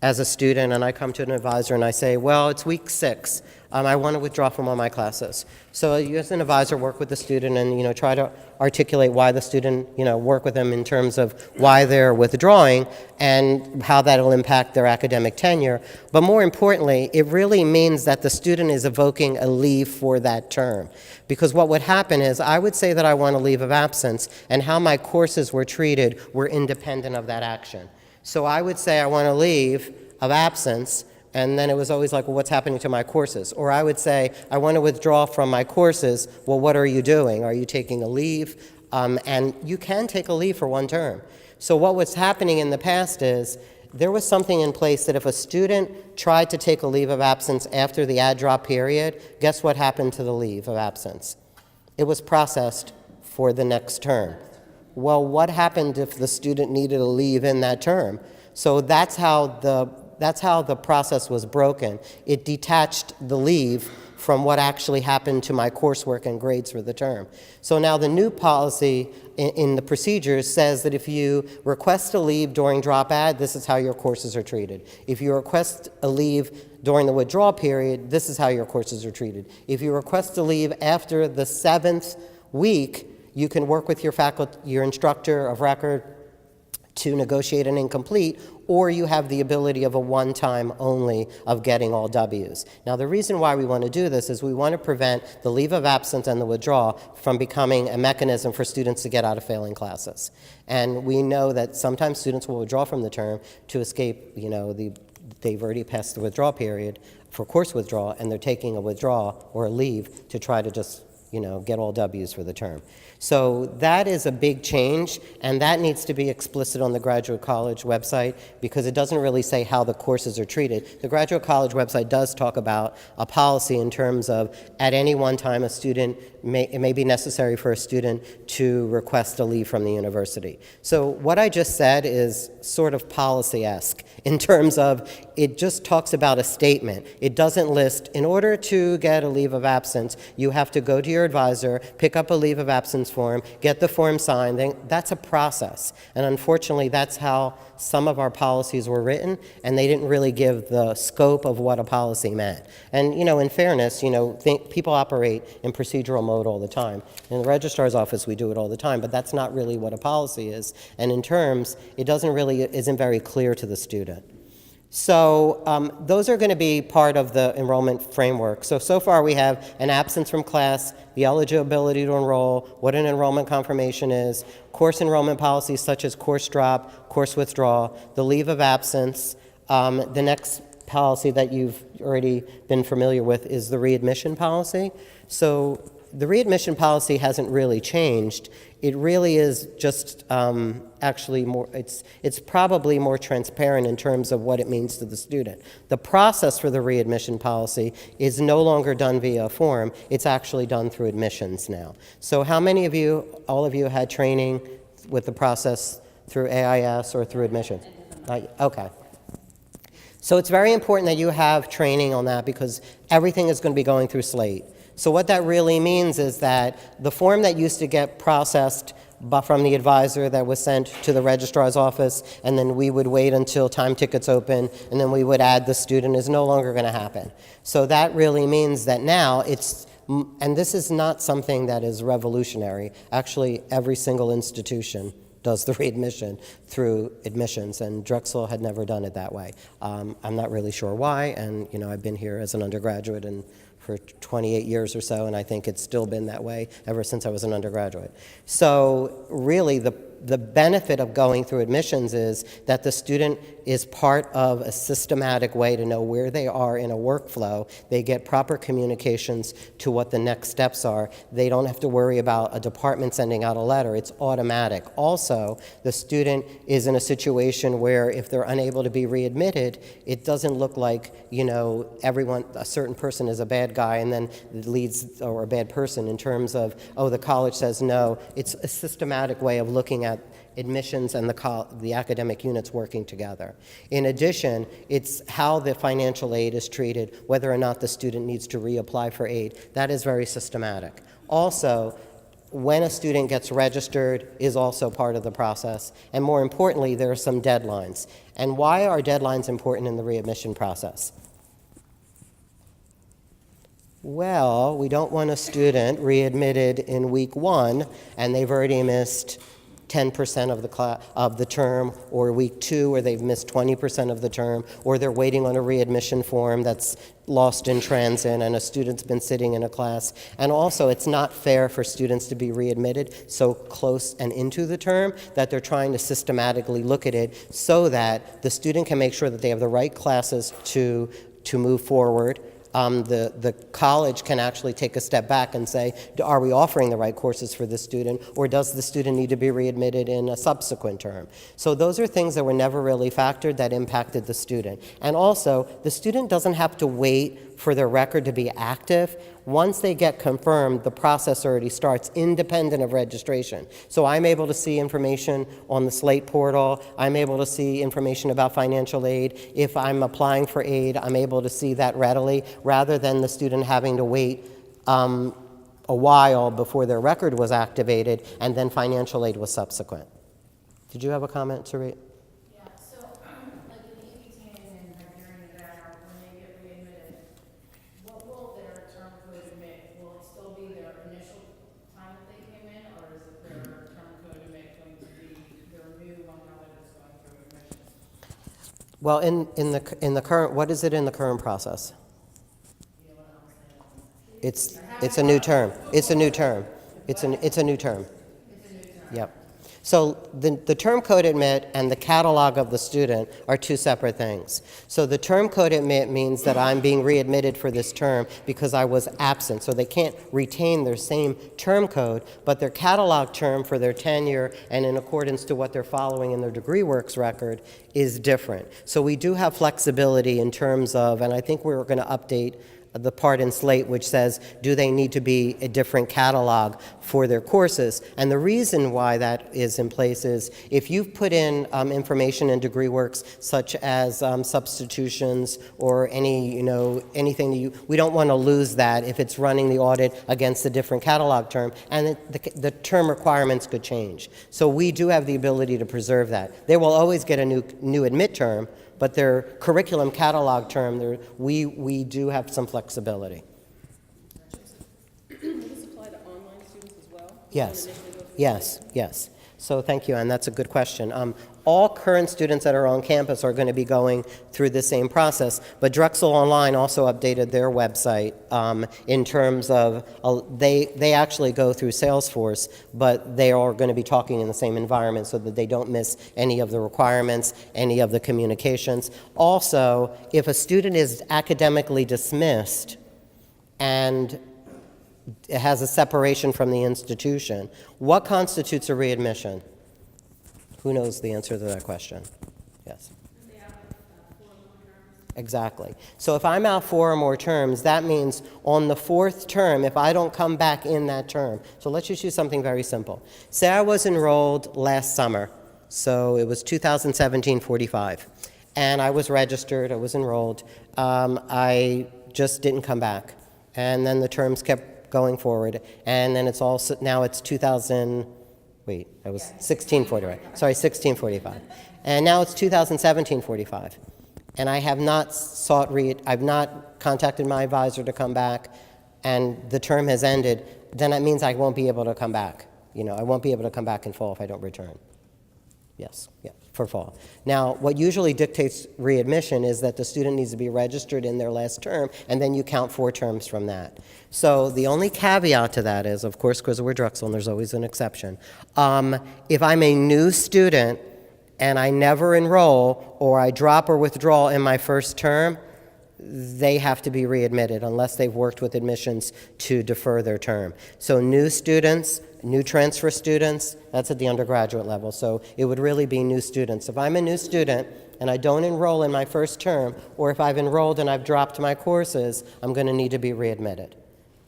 as a student, and I come to an advisor and I say, well, it's week 6. I want to withdraw from all my classes. So you as an advisor work with the student and, try to articulate why the student, work with them in terms of why they're withdrawing and how that'll impact their academic tenure. But more importantly, it really means that the student is evoking a leave for that term. Because what would happen is I would say that I want a leave of absence, and how my courses were treated were independent of that action. So I would say I want a leave of absence, and then it was always like, well, what's happening to my courses? Or I would say, I want to withdraw from my courses. Well, what are you doing? Are you taking a leave? And you can take a leave for one term. So what was happening in the past is there was something in place that if a student tried to take a leave of absence after the add drop period, guess what happened to the leave of absence? It was processed for the next term. Well, what happened if the student needed a leave in that term? So that's how the process was broken. It detached the leave from what actually happened to my coursework and grades for the term. So now the new policy in the procedures says that if you request a leave during drop add, this is how your courses are treated. If you request a leave during the withdrawal period, this is how your courses are treated. If you request a leave after the 7th week, you can work with your faculty, your instructor of record to negotiate an incomplete, or you have the ability of a one-time only of getting all W's. Now, the reason why we want to do this is we want to prevent the leave of absence and the withdrawal from becoming a mechanism for students to get out of failing classes. And we know that sometimes students will withdraw from the term to escape, they've already passed the withdrawal period for course withdrawal, and they're taking a withdrawal or a leave to try to just get all W's for the term. So that is a big change, and that needs to be explicit on the Graduate College website because it doesn't really say how the courses are treated. The Graduate College website does talk about a policy in terms of at any one time it may be necessary for a student to request a leave from the university. So what I just said is sort of policy-esque in terms of it just talks about a statement. It doesn't list, in order to get a leave of absence, you have to go to your advisor, pick up a leave of absence form, get the form signed. That's a process. And unfortunately, that's how some of our policies were written, and they didn't really give the scope of what a policy meant. And, in fairness, people operate in procedural mode all the time. In the registrar's office, we do it all the time, but that's not really what a policy is. And in terms, it isn't very clear to the student. So those are going to be part of the enrollment framework. So far we have an absence from class, the eligibility to enroll, what an enrollment confirmation is, course enrollment policies such as course drop, course withdrawal, the leave of absence. The next policy that you've already been familiar with is the readmission policy. So the readmission policy hasn't really changed. It really is just actually more, it's probably more transparent in terms of what it means to the student. The process for the readmission policy is no longer done via a form, it's actually done through admissions now. So how many of you, all of you had training with the process through AIS or through admissions? Okay. So it's very important that you have training on that because everything is going to be going through Slate. So what that really means is that the form that used to get processed from the advisor that was sent to the registrar's office, and then we would wait until time tickets open, and then we would add the student, is no longer going to happen. So that really means that now and this is not something that is revolutionary. Actually, every single institution does the readmission through admissions, and Drexel had never done it that way. I'm not really sure why, and I've been here as an undergraduate and for 28 years or so, and I think it's still been that way ever since I was an undergraduate. So really, the benefit of going through admissions is that the student is part of a systematic way to know where they are in a workflow. They get proper communications to what the next steps are. They don't have to worry about a department sending out a letter. It's automatic. Also, the student is in a situation where if they're unable to be readmitted, it doesn't look like, a certain person is a bad guy and then it leads, or a bad person in terms of, the college says no. It's a systematic way of looking at admissions and the academic units working together. In addition, it's how the financial aid is treated, whether or not the student needs to reapply for aid. That is very systematic. Also, when a student gets registered is also part of the process. And more importantly, there are some deadlines. And why are deadlines important in the readmission process? Well, we don't want a student readmitted in week 1 and they've already missed 10% of the term, or week 2 where they've missed 20% of the term, or they're waiting on a readmission form that's lost in transit and a student's been sitting in a class. And also, it's not fair for students to be readmitted so close and into the term that they're trying to systematically look at it so that the student can make sure that they have the right classes to move forward. The college can actually take a step back and say, are we offering the right courses for this student, or does the student need to be readmitted in a subsequent term? So those are things that were never really factored that impacted the student. And also, the student doesn't have to wait for their record to be active. Once they get confirmed, the process already starts independent of registration. So I'm able to see information on the Slate portal. I'm able to see information about financial aid. If I'm applying for aid, I'm able to see that readily, rather than the student having to wait a while before their record was activated and then financial aid was subsequent. Did you have a comment, Sarit? Yeah, so, like in the in-between and like during the grad, when they get readmitted, what will their term code admit? Will it still be their initial time that they came in, or is it their term code admit going to be their new one now that it's going through admissions? Well, in the current, what is it in the current process? It's a new term. It's a new term. It's a new term. Yep. So the term code admit and the catalog of the student are two separate things. So the term code admit means that I'm being readmitted for this term because I was absent. So they can't retain their same term code, but their catalog term for their tenure and in accordance to what they're following in their degree works record is different. So we do have flexibility in terms of, and I think we're going to update the part in Slate which says, do they need to be a different catalog for their courses? And the reason why that is in place is if you've put in information in degree works such as substitutions or anything we don't want to lose that if it's running the audit against a different catalog term, and the term requirements could change. So we do have the ability to preserve that. They will always get a new admit term, but their curriculum catalog term, we do have some flexibility. Does this apply to online students as well? Yes. So thank you, and that's a good question. All current students that are on campus are going to be going through the same process, but Drexel Online also updated their website in terms of, they actually go through Salesforce, but they are going to be talking in the same environment so that they don't miss any of the requirements, any of the communications. Also, if a student is academically dismissed and it has a separation from the institution, what constitutes a readmission? Who knows the answer to that question? Yes. Exactly. So if I'm out 4 or more terms, that means on the 4th term, if I don't come back in that term, so let's just use something very simple. Say I was enrolled last summer, so it was 2017-45, and I was registered, I was enrolled, I just didn't come back, and then the terms kept going forward, and then it's all, now it's 1645. And now it's 2017-45. And I have not I've not contacted my advisor to come back, and the term has ended, then that means I won't be able to come back. I won't be able to come back in fall if I don't return. Yes, for fall. Now, what usually dictates readmission is that the student needs to be registered in their last term, and then you count 4 terms from that. So the only caveat to that is, of course, because we're Drexel, and there's always an exception. If I'm a new student and I never enroll, or I drop or withdraw in my first term, they have to be readmitted unless they've worked with admissions to defer their term. So new students, new transfer students, that's at the undergraduate level. So it would really be new students. If I'm a new student and I don't enroll in my first term, or if I've enrolled and I've dropped my courses, I'm going to need to be readmitted.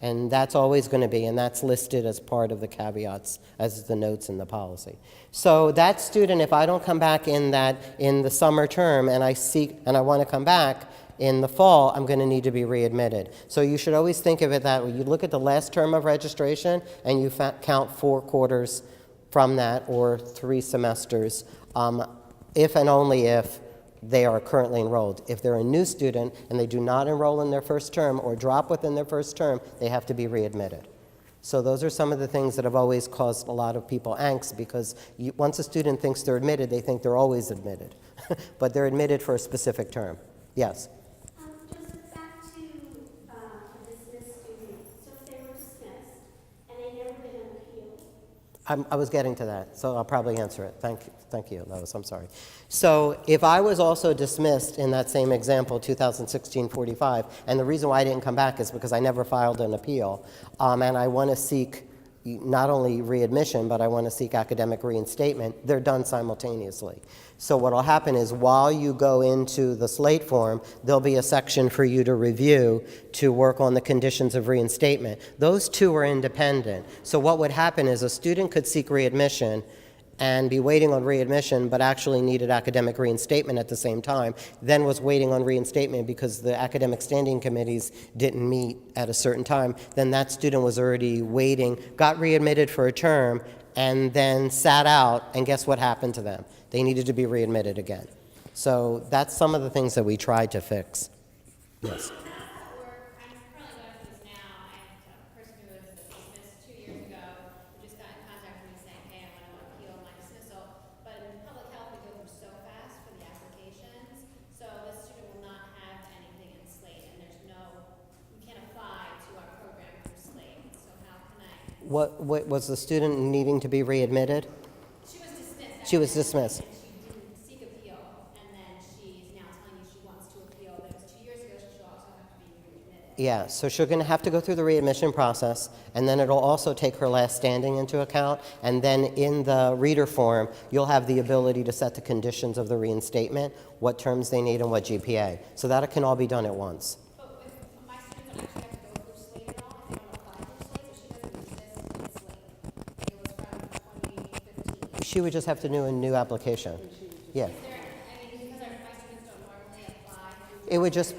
And that's always going to be, and that's listed as part of the caveats, as the notes in the policy. So that student, if I don't come back in the summer term and I want to come back in the fall, I'm going to need to be readmitted. So you should always think of it that way. You look at the last term of registration and you count 4 quarters from that, or 3 semesters, if and only if they are currently enrolled. If they're a new student and they do not enroll in their first term or drop within their first term, they have to be readmitted. So those are some of the things that have always caused a lot of people angst, because once a student thinks they're admitted, they think they're always admitted. But they're admitted for a specific term. Yes? Just back to a dismissed student. So if they were dismissed and they never been appealed. I was getting to that, so I'll probably answer it. Thank you, Lois, I'm sorry. So if I was also dismissed in that same example, 2016-45, and the reason why I didn't come back is because I never filed an appeal, and I want to seek not only readmission, but I want to seek academic reinstatement, they're done simultaneously. So what will happen is while you go into the slate form, there'll be a section for you to review to work on the conditions of reinstatement. Those two are independent. So what would happen is a student could seek readmission and be waiting on readmission, but actually needed academic reinstatement at the same time, then was waiting on reinstatement because the academic standing committees didn't meet at a certain time, then that student was already waiting, got readmitted for a term, and then sat out, and guess what happened to them? They needed to be readmitted again. So that's some of the things that we tried to fix. Yes. I'm currently going through this now. I have a person who was dismissed 2 years ago who just got in contact with me saying, hey, I want to appeal my dismissal. But in public health, we go through so fast for the applications. So the student will not have anything in slate, and we can't apply to our program through slate. So how can I? What was the student needing to be readmitted? She was dismissed. She was dismissed. And she didn't seek appeal, and then she's now telling you she wants to appeal. That was 2 years ago. She should also have to be readmitted. Yeah, so she's going to have to go through the readmission process, and then it'll also take her last standing into account, and then in the reader form, you'll have the ability to set the conditions of the reinstatement, what terms they need, and what GPA. So that can all be done at once. But with my students don't actually have to go through slate at all. They don't apply through slate, so she doesn't exist in slate. It was from 2015. She would just have to do a new application. Yeah. Because my students don't normally apply through It would just, so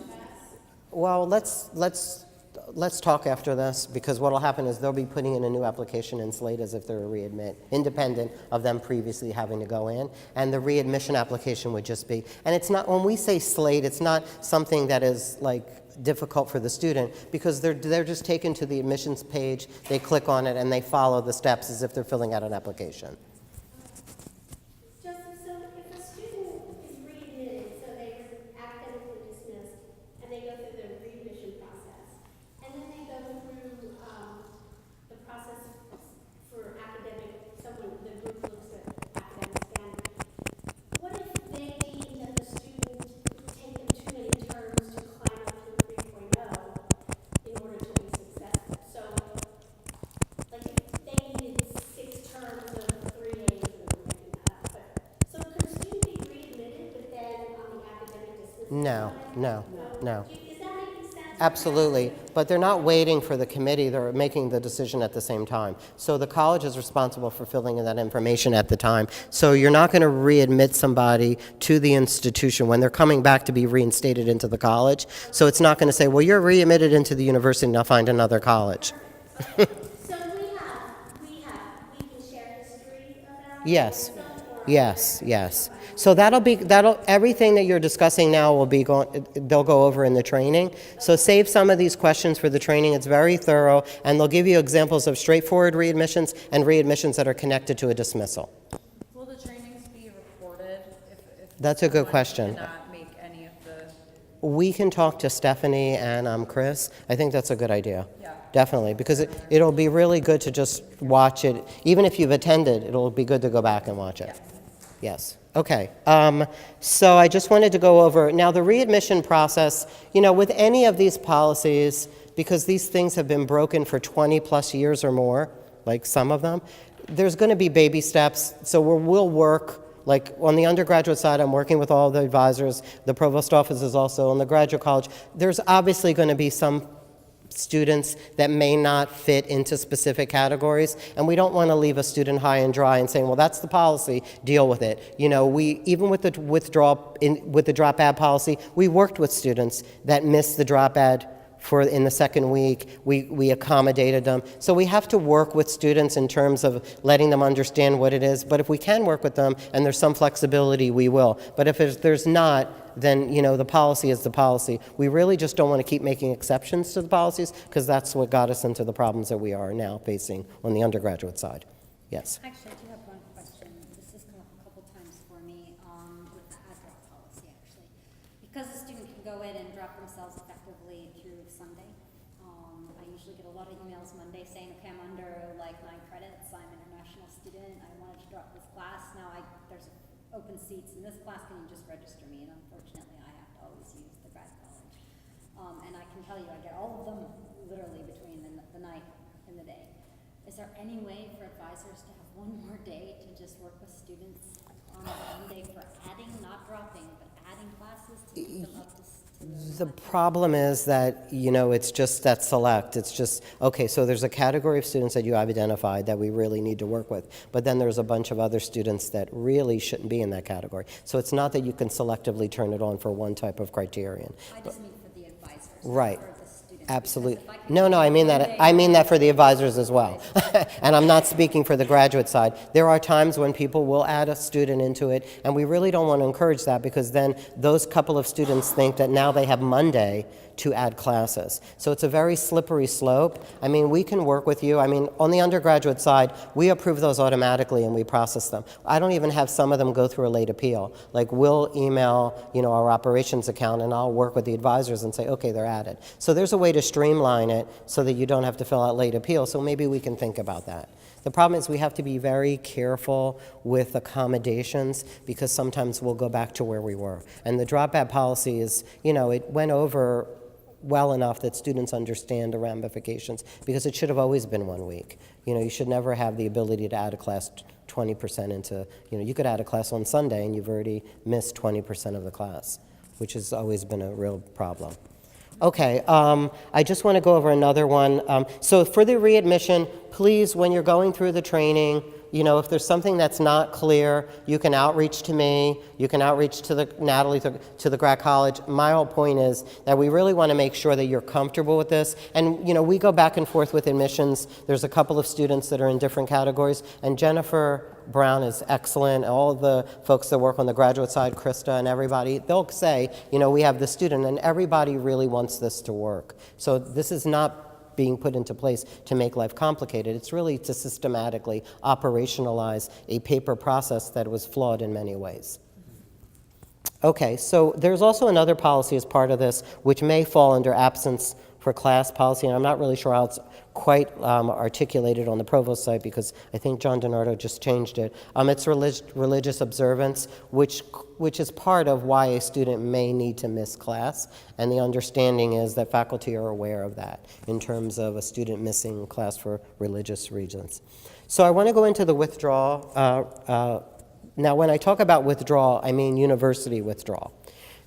fast. well, let's talk after this, because what will happen is they'll be putting in a new application in Slate as if they're a readmit, independent of them previously having to go in. And the readmission application would just be, and it's not, when we say Slate, it's not something that is like difficult for the student, because they're just taken to the admissions page, they click on it, and they follow the steps as if they're filling out an application. Justin, so if a student is readmitted, so they were academically dismissed, and they go through the readmission process, and then they go through the process for academic, the group looks at academic standing. What if they deem that the student has taken too many terms to climb up to a 3.0 in order to be successful? So, like if they needed 6 terms of 3 A's and making that up, so could a student be readmitted, but then on the academic dismissal? No. Is that making sense? Absolutely, but they're not waiting for the committee, they're making the decision at the same time. So the college is responsible for filling in that information at the time. So you're not going to readmit somebody to the institution when they're coming back to be reinstated into the college. So it's not going to say, well, you're readmitted into the university, now find another college. So we can share history about Yes. Yes. So everything that you're discussing now will be they'll go over in the training. So save some of these questions for the training. It's very thorough, and they'll give you examples of straightforward readmissions and readmissions that are connected to a dismissal. Will the trainings be recorded if That's a good someone question. cannot make any of the? We can talk to Stephanie and Chris. I think that's a good idea. Yeah. Definitely, because it'll be really good to just watch it. Even if you've attended, it'll be good to go back and watch it. Yes. Okay. So I just wanted to go over, now the readmission process, with any of these policies, because these things have been broken for 20 plus years or more, like some of them, there's going to be baby steps. So we'll work, like on the undergraduate side, I'm working with all the advisors. The provost office is also on the graduate college. There's obviously going to be some students that may not fit into specific categories, and we don't want to leave a student high and dry and saying, well, that's the policy, deal with it. You know, we, even with the with the drop ad policy, we worked with students that missed the drop ad in the second week. We accommodated them. So we have to work with students in terms of letting them understand what it is, but if we can work with them and there's some flexibility, we will. But if there's not, then, you know, the policy is the policy. We really just don't want to keep making exceptions to the policies, because that's what got us into the problems that we are now facing on the undergraduate side. Yes. Actually, I do have one question. This has come up a couple times for me with the ad drop policy, actually. Because a student can go in and drop themselves effectively through Sunday, I usually get a lot of emails Monday saying, okay, I'm under like 9 credits, I'm an international student, I wanted to drop this class, now there's open seats in this class, can you just register me? And unfortunately, I have to always use the grad college. And I can tell you, I get all of them literally between the night and the day. Is there any way for advisors to have one more day to just work with students on Monday for adding, not dropping, but adding classes to keep them up to The problem is that, you know, it's just that select. It's just, okay, so there's a category of students that you have identified that we really need to work with, but then there's a bunch of other students that really shouldn't be in that category. So it's not that you can selectively turn it on for one type of criterion. I just mean for the advisors, Right. not for the students. Absolutely. Because if I can No, I mean that. I mean that for the advisors as well. And I'm not speaking for the graduate side. There are times when people will add a student into it, and we really don't want to encourage that, because then those couple of students think that now they have Monday to add classes. So it's a very slippery slope. I mean, we can work with you. I mean, on the undergraduate side, we approve those automatically and we process them. I don't even have some of them go through a late appeal. Like, we'll email, you know, our operations account, and I'll work with the advisors and say, okay, they're added. So there's a way to streamline it so that you don't have to fill out late appeal. So maybe we can think about that. The problem is we have to be very careful with accommodations, because sometimes we'll go back to where we were. And the drop ad policy is, you know, it went over well enough that students understand the ramifications, because it should have always been 1 week. You know, you should never have the ability to add a class 20% into, you know, you could add a class on Sunday and you've already missed 20% of the class, which has always been a real problem. Okay, I just want to go over another one. So for the readmission, please, when you're going through the training, you know, if there's something that's not clear, you can outreach to me, you can outreach to Natalie, to the Grad College. My whole point is that we really want to make sure that you're comfortable with this. And, you know, we go back and forth with admissions. There's a couple of students that are in different categories, and Jennifer Brown is excellent. All of the folks that work on the graduate side, Krista and everybody, they'll say, you know, we have this student, and everybody really wants this to work. So this is not being put into place to make life complicated. It's really to systematically operationalize a paper process that was flawed in many ways. Okay, so there's also another policy as part of this, which may fall under absence for class policy, and I'm not really sure how it's quite articulated on the provost site, because I think John DiNardo just changed it. It's religious observance, which is part of why a student may need to miss class, and the understanding is that faculty are aware of that in terms of a student missing class for religious reasons. So I want to go into the withdrawal. Now, when I talk about withdrawal, I mean university withdrawal.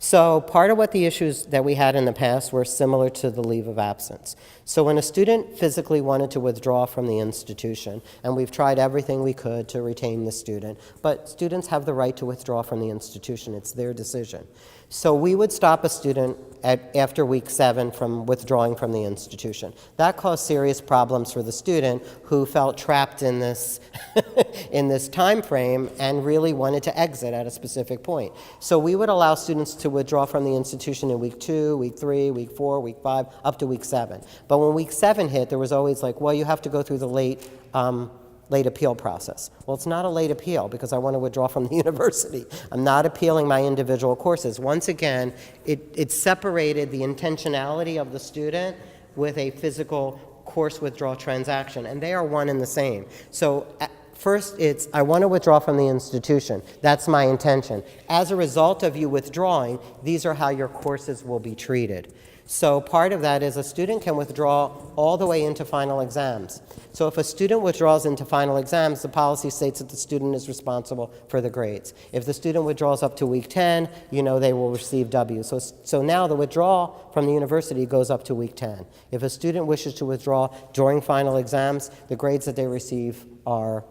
So part of what the issues that we had in the past were similar to the leave of absence. So when a student physically wanted to withdraw from the institution, and we've tried everything we could to retain the student, but students have the right to withdraw from the institution. It's their decision. So we would stop a student after week 7 from withdrawing from the institution. That caused serious problems for the student, who felt trapped in this in this time frame and really wanted to exit at a specific point. So we would allow students to withdraw from the institution in week 2, week 3, week 4, week 5, up to week 7. But when week 7 hit, there was always like, well, you have to go through the late appeal process. Well, it's not a late appeal, because I want to withdraw from the university. I'm not appealing my individual courses. Once again, it separated the intentionality of the student with a physical course withdrawal transaction, and they are one and the same. So first, it's, I want to withdraw from the institution. That's my intention. As a result of you withdrawing, these are how your courses will be treated. So part of that is a student can withdraw all the way into final exams. So if a student withdraws into final exams, the policy states that the student is responsible for the grades. If the student withdraws up to week 10, you know they will receive W. So now the withdrawal from the university goes up to week 10. If a student wishes to withdraw during final exams, the grades that they receive are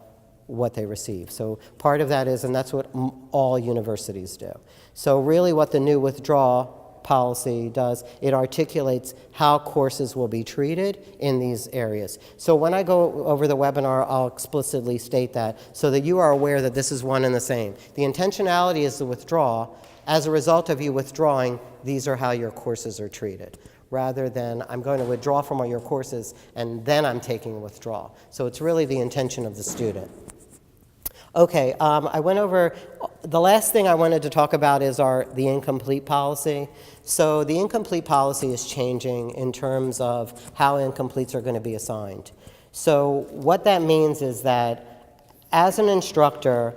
what they receive. So part of that is, and that's what all universities do. So really what the new withdrawal policy does, it articulates how courses will be treated in these areas. So when I go over the webinar, I'll explicitly state that so that you are aware that this is one and the same. The intentionality is to withdraw. As a result of you withdrawing, these are how your courses are treated, rather than I'm going to withdraw from all your courses and then I'm taking a withdrawal. So it's really the intention of the student. Okay, I went over, the last thing I wanted to talk about is the incomplete policy. So the incomplete policy is changing in terms of how incompletes are going to be assigned. So what that means is that as an instructor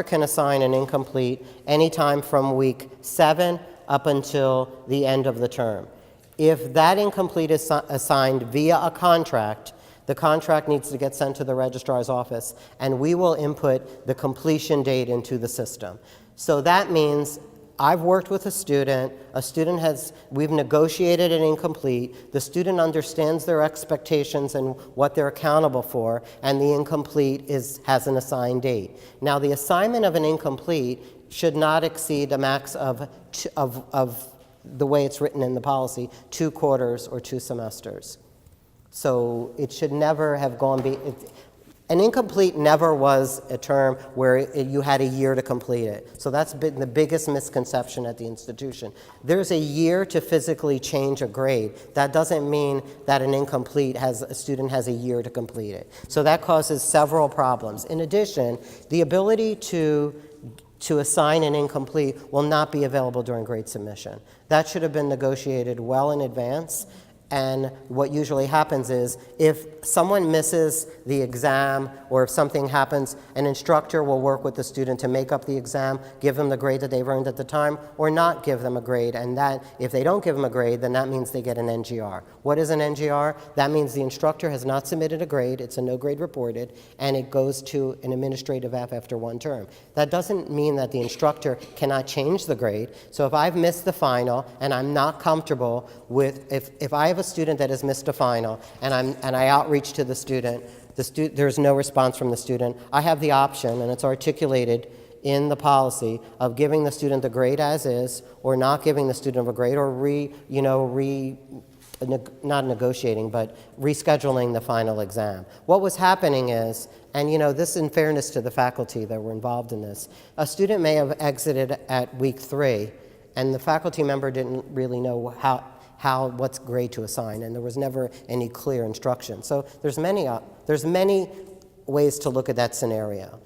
can assign an incomplete anytime from week 7 up until the end of the term. If that incomplete is assigned via a contract, the contract needs to get sent to the registrar's office, and we will input the completion date into the system. So that means I've worked with a student we've negotiated an incomplete, the student understands their expectations and what they're accountable for, and the incomplete has an assigned date. Now, the assignment of an incomplete should not exceed a max of the way it's written in the policy, 2 quarters or 2 semesters. So it should never have an incomplete never was a term where you had a year to complete it. So that's been the biggest misconception at the institution. There's a year to physically change a grade. That doesn't mean that an incomplete a student has a year to complete it. So that causes several problems. In addition, the ability to assign an incomplete will not be available during grade submission. That should have been negotiated well in advance. And what usually happens is if someone misses the exam or if something happens, an instructor will work with the student to make up the exam, give them the grade that they've earned at the time, or not give them a grade. And that, if they don't give them a grade, then that means they get an NGR. What is an NGR? That means the instructor has not submitted a grade, it's a no grade reported, and it goes to an administrative F after 1 term. That doesn't mean that the instructor cannot change the grade. So if I've missed the final and I'm not comfortable with, if I have a student that has missed a final and I outreach to the student, there's no response from the student, I have the option, and it's articulated in the policy, of giving the student the grade as is, or not giving the student a grade, or not negotiating, but rescheduling the final exam. What was happening is, and this in fairness to the faculty that were involved in this, a student may have exited at week 3, and the faculty member didn't really know what's grade to assign, and there was never any clear instruction. So there's many ways to look at that scenario.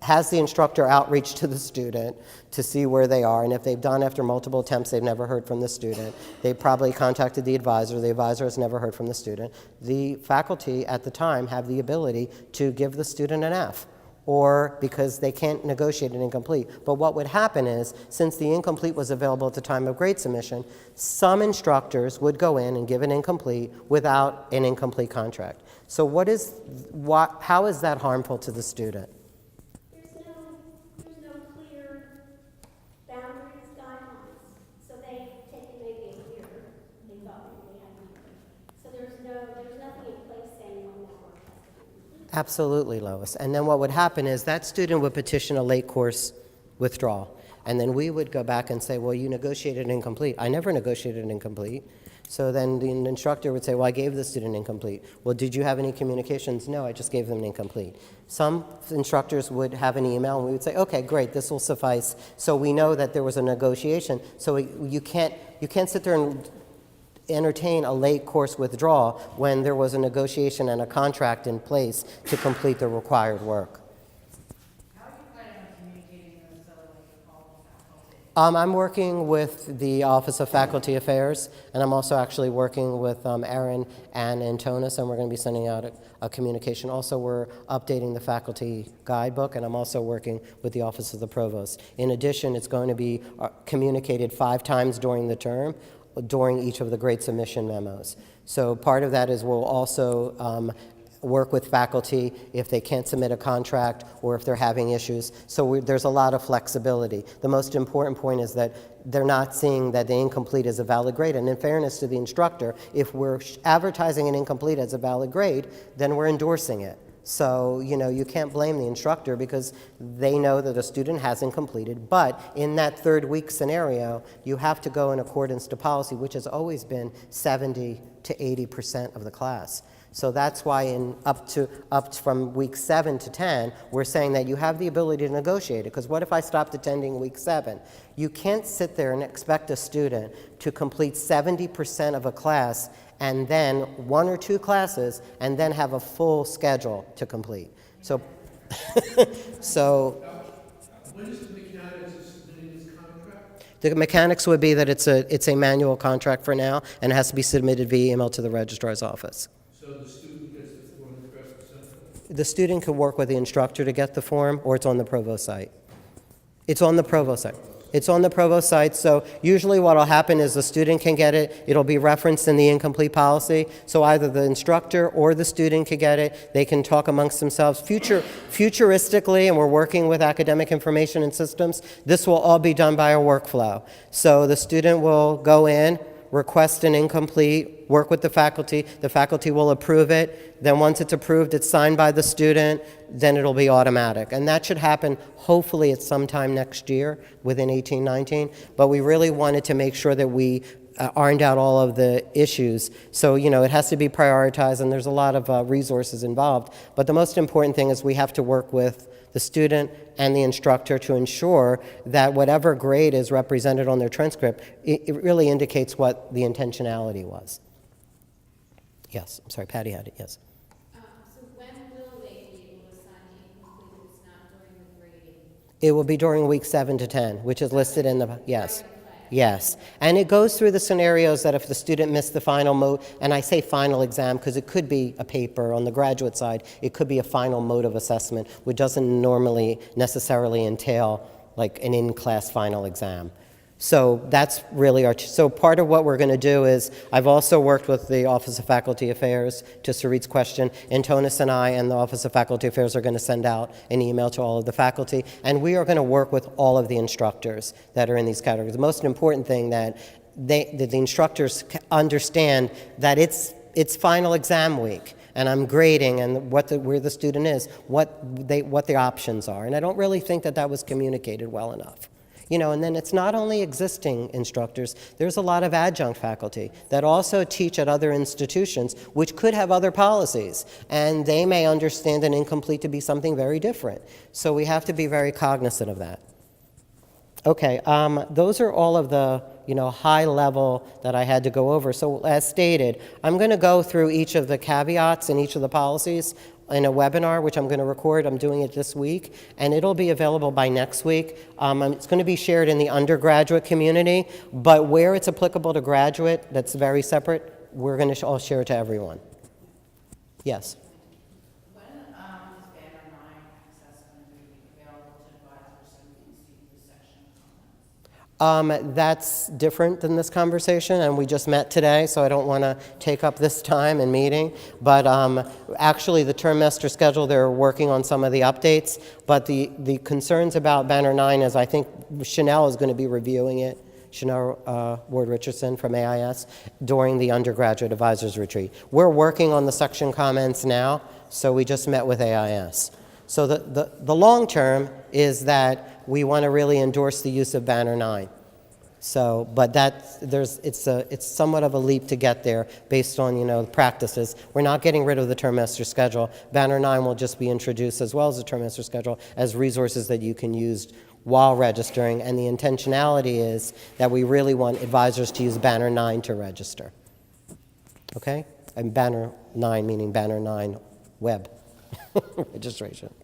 Has the instructor outreach to the student to see where they are? And if they've done after multiple attempts, they've never heard from the student. They probably contacted the advisor. The advisor has never heard from the student. The faculty at the time have the ability to give the student an F, or because they can't negotiate an incomplete. But what would happen is, since the incomplete was available at the time of grade submission, some instructors would go in and give an incomplete without an incomplete contract. So how is that harmful to the student? There's no clear boundaries, guidelines. So they've taken maybe a year, they thought maybe they had a year. So there's nothing in place saying when that work has to be completed. Absolutely, Lois. And then what would happen is that student would petition a late course withdrawal. And then we would go back and say, well, you negotiated an incomplete. I never negotiated an incomplete. So then the instructor would say, well, I gave the student incomplete. Well, did you have any communications? No, I just gave them an incomplete. Some instructors would have an email, and we would say, okay, great, this will suffice. So we know that there was a negotiation. So you can't sit there and entertain a late course withdrawal when there was a negotiation and a contract in place to complete the required work. How are you planning on communicating this so that we can call the I'm working with the Office of Faculty Affairs, and I'm also actually working with Erin and Antonis, and we're going to be sending out a communication. Also, we're updating the faculty guidebook, and I'm also working with the Office of the Provost. In addition, it's going to be communicated 5 times during the term, during each of the grade submission memos. So part of that is we'll also work with faculty if they can't submit a contract or if they're having issues. So there's a lot of flexibility. The most important point is that they're not seeing that the incomplete is a valid grade. And in fairness to the instructor, if we're advertising an incomplete as a valid grade, then we're endorsing it. So, you can't blame the instructor because they know that a student hasn't completed. But in that 3rd week scenario, you have to go in accordance to policy, which has always been 70 to 80% of the class. So that's why up from week 7 to 10, we're saying that you have the ability to negotiate it. Because what if I stopped attending week 7? You can't sit there and expect a student to complete 70% of a class and then 1 or 2 classes and then have a full schedule to complete. So, When is the mechanics of submitting this contract? the mechanics would be that it's a manual contract for now, and it has to be submitted via email to the registrar's office. So the student gets the form addressed to send? The student could work with the instructor to get the form, or it's on the provost site. It's on the provost site. It's on the provost site, so usually what will happen is the student can get it, it'll be referenced in the incomplete policy, so either the instructor or the student could get it, they can talk amongst themselves. Futuristically, and we're working with academic information and systems, this will all be done by a workflow. So the student will go in, request an incomplete, work with the faculty will approve it, then once it's approved, it's signed by the student, then it'll be automatic. And that should happen hopefully at some time next year, within 18-19, but we really wanted to make sure that we ironed out all of the issues. So, it has to be prioritized, and there's a lot of resources involved, but the most important thing is we have to work with the student and the instructor to ensure that whatever grade is represented on their transcript, it really indicates what the intentionality was. Yes, I'm sorry, Patty had it, yes. So when will they be able to sign the incomplete if it's not during the grading? It will be during week 7 to 10, which is listed in the, yes. Yes, and it goes through the scenarios that if the student missed the final mode, and I say final exam because it could be a paper on the graduate side, it could be a final mode of assessment, which doesn't normally necessarily entail like an in-class final exam. So that's really so part of what we're going to do is, I've also worked with the Office of Faculty Affairs to Sarit's question. Antonis and I and the Office of Faculty Affairs are going to send out an email to all of the faculty, and we are going to work with all of the instructors that are in these categories. The most important thing that the instructors understand that it's final exam week, and I'm grading and where the student is, what the options are, and I don't really think that was communicated well enough. And then it's not only existing instructors, there's a lot of adjunct faculty that also teach at other institutions which could have other policies, and they may understand an incomplete to be something very different. So we have to be very cognizant of that. Okay, those are all of the high level that I had to go over. So as stated, I'm going to go through each of the caveats in each of the policies in a webinar, which I'm going to record. I'm doing it this week, and it'll be available by next week. It's going to be shared in the undergraduate community, but where it's applicable to graduate, that's very separate, we're going to all share it to everyone. Yes? When is Banner 9 access going to be available to advisors so we can see the section comments? That's different than this conversation, and we just met today, so I don't want to take up this time in meeting. But actually, the term master schedule, they're working on some of the updates. But the concerns about Banner 9 is I think Chanel is going to be reviewing it, Chanel Ward-Richardson from AIS, during the undergraduate advisors retreat. We're working on the section comments now, so we just met with AIS. So the long term is that we want to really endorse the use of Banner 9. So, but it's somewhat of a leap to get there based on the practices. We're not getting rid of the term master schedule. Banner 9 will just be introduced as well as the term master schedule as resources that you can use while registering. And the intentionality is that we really want advisors to use Banner 9 to register. Okay, and Banner 9 meaning Banner 9 web registration.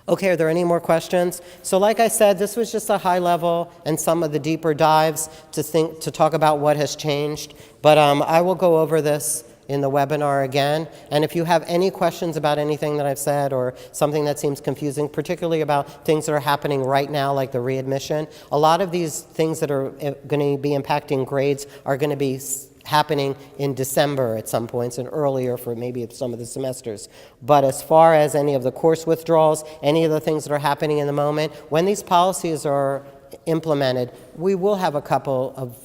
Okay, are there any more questions? So like I said, this was just a high level and some of the deeper dives to talk about what has changed. But I will go over this in the webinar again. And if you have any questions about anything that I've said or something that seems confusing, particularly about things that are happening right now, like the readmission, a lot of these things that are going to be impacting grades are going to be happening in December at some points and earlier for maybe some of the semesters. But as far as any of the course withdrawals, any of the things that are happening in the moment, when these policies are implemented, we will have a couple of,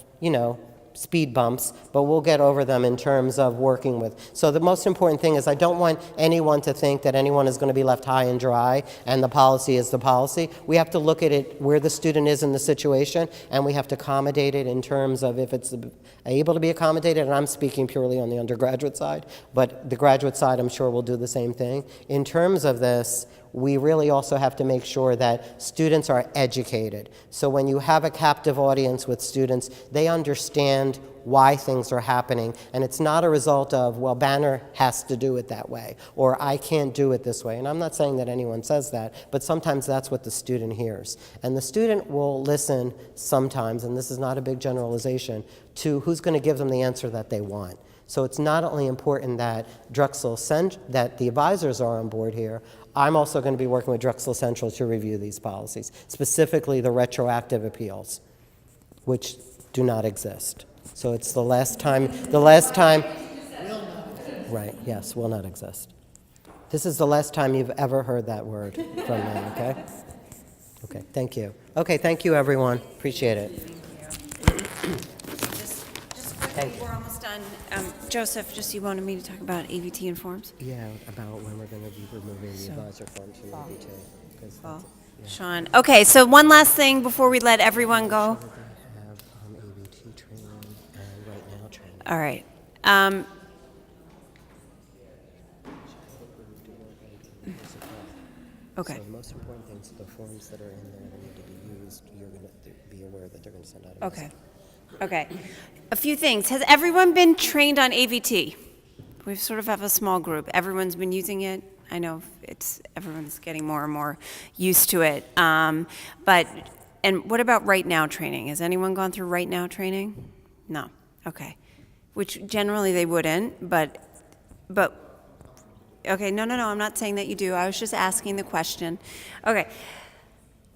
speed bumps, but we'll get over them in terms of working with. So the most important thing is I don't want anyone to think that anyone is going to be left high and dry and the policy is the policy. We have to look at it where the student is in the situation, and we have to accommodate it in terms of if it's able to be accommodated, and I'm speaking purely on the undergraduate side, but the graduate side I'm sure will do the same thing. In terms of this, we really also have to make sure that students are educated. So when you have a captive audience with students, they understand why things are happening, and it's not a result of, well, Banner has to do it that way, or I can't do it this way. And I'm not saying that anyone says that, but sometimes that's what the student hears. And the student will listen sometimes, and this is not a big generalization, to who's going to give them the answer that they want. So it's not only important that that the advisors are on board here, I'm also going to be working with Drexel Central to review these policies, specifically the retroactive appeals, which do not exist. So it's the last time, right, yes, will not exist. This is the last time you've ever heard that word from me, okay? Okay, thank you. Okay, thank you, everyone. Appreciate it. Just quickly, we're almost done. Joseph, you wanted me to talk about AVT and forms? Yeah, about when we're going to be removing the advisor forms from ABT. 'cause that's- yeah. Sean. Okay, so one last thing before we let everyone go. We're going to have ABT training and right now training. All right. Okay. So the most important things are the forms that are in there that need to be used. You're going to be aware that they're going to send out a Okay. Okay. A few things. Has everyone been trained on AVT? We sort of have a small group. Everyone's been using it. I know everyone's getting more and more used to it. And what about right now training? Has anyone gone through right now training? No. Okay. Which generally they wouldn't, but okay, no, I'm not saying that you do. I was just asking the question. Okay.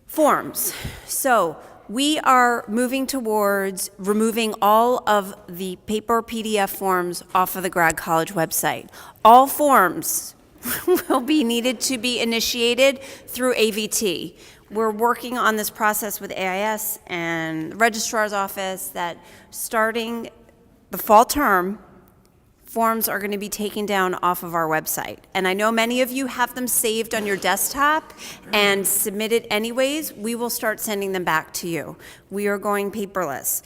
Forms. So we are moving towards removing all of the paper PDF forms off of the Grad College website. All forms will be needed to be initiated through AVT. We're working on this process with AIS and the registrar's office that starting the fall term, forms are going to be taken down off of our website. And I know many of you have them saved on your desktop and submitted anyways. We will start sending them back to you. We are going paperless.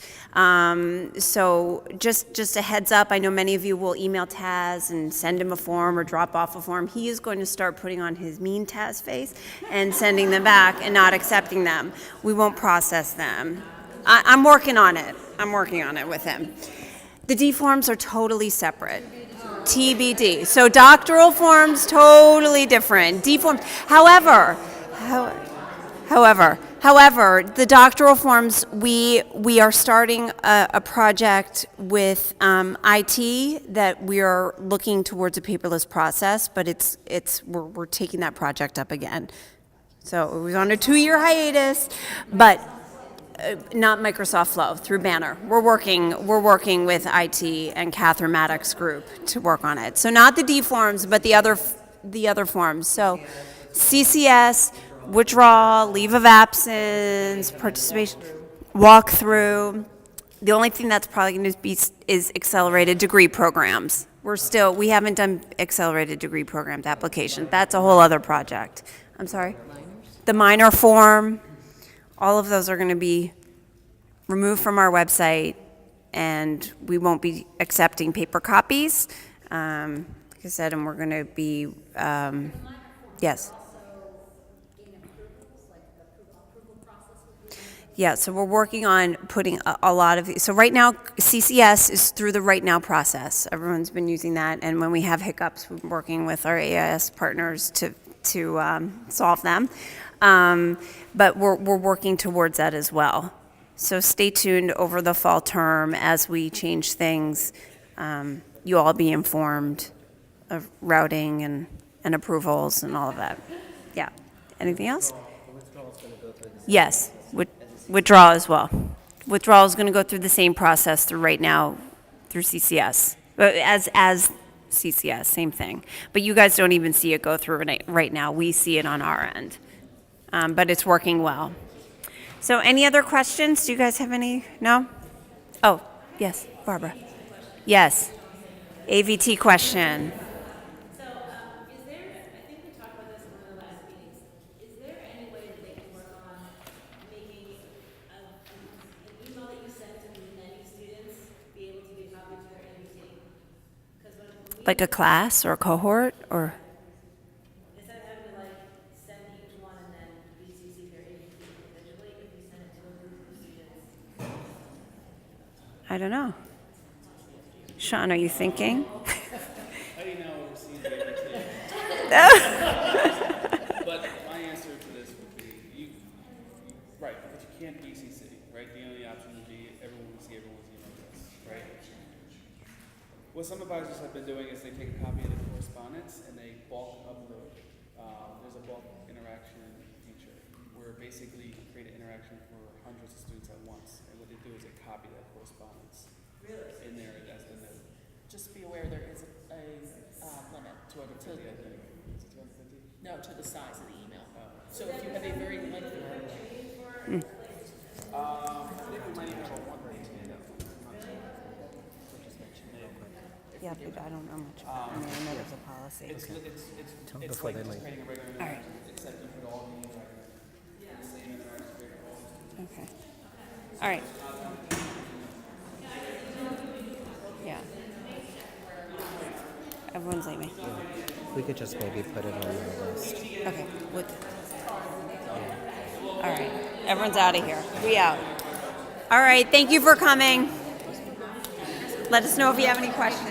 So just a heads up, I know many of you will email Taz and send him a form or drop off a form. He is going to start putting on his mean Taz face and sending them back and not accepting them. We won't process them. I'm working on it. I'm working on it with him. The D forms are totally separate. TBD. So doctoral forms, totally different. D forms. However, the doctoral forms, we are starting a project with IT that we are looking towards a paperless process, but we're taking that project up again. So it was on a 2-year hiatus, but not Microsoft Flow, through Banner. We're working with IT and Catherine Maddox's group to work on it. So not the D forms, but the other forms. So CCS, withdrawal, leave of absence, participation, walkthrough. The only thing that's probably going to be is accelerated degree programs. We haven't done accelerated degree programs application. That's a whole other project. I'm sorry? The minor form. All of those are going to be removed from our website, and we won't be accepting paper copies. Like I said, and we're going to be, yes. Yeah, so we're working on putting a lot of these. So right now, CCS is through the Right Now process. Everyone's been using that, and when we have hiccups, we're working with our AIS partners to solve them. But we're working towards that as well. So stay tuned over the fall term as we change things. You all be informed of routing and approvals and all of that. Yeah. Anything else? Yes, withdrawal as well. Withdrawal is going to go through the same process through right now through CCS. As CCS, same thing. But you guys don't even see it go through right now. We see it on our end. But it's working well. So any other questions? Do you guys have any? No? Oh, yes, Barbara. Yes. AVT question. So, is there, I think we talked about this in one of the last meetings, is there any way that they can work on making an email that you send to many students be able to be copied to their AVT? Because when we, Like a class or a cohort or? instead of having to like send each one and then BCC their AVT individually, if we send it to a group of students. I don't know. Sean, are you thinking? I didn't know we were seeing the AVT. But my answer to this would be, right, but you can't BCC, right? The only option would be everyone would see everyone's email address, right? What some advisors have been doing is they take a copy of the correspondence and they bulk upload. There's a bulk interaction feature where basically you create an interaction for hundreds of students at once. And what they do is they copy that correspondence in there as the note. Just be aware there is a limit 250, I think. Is it 250? no, to the size of the email. So if you have a very lengthy, I think we might even have a one-page handout. Yeah, but I don't know much. I mean, I know there's a policy. It's before like they just leave. creating a regular All right. interaction, except you put all the interactions, the same interaction for all the students. Okay. All right. Yeah. Everyone's leaving. We could just maybe put it on the list. Okay. All right. Everyone's out of here. We out. All right. Thank you for coming. Let us know if you have any questions.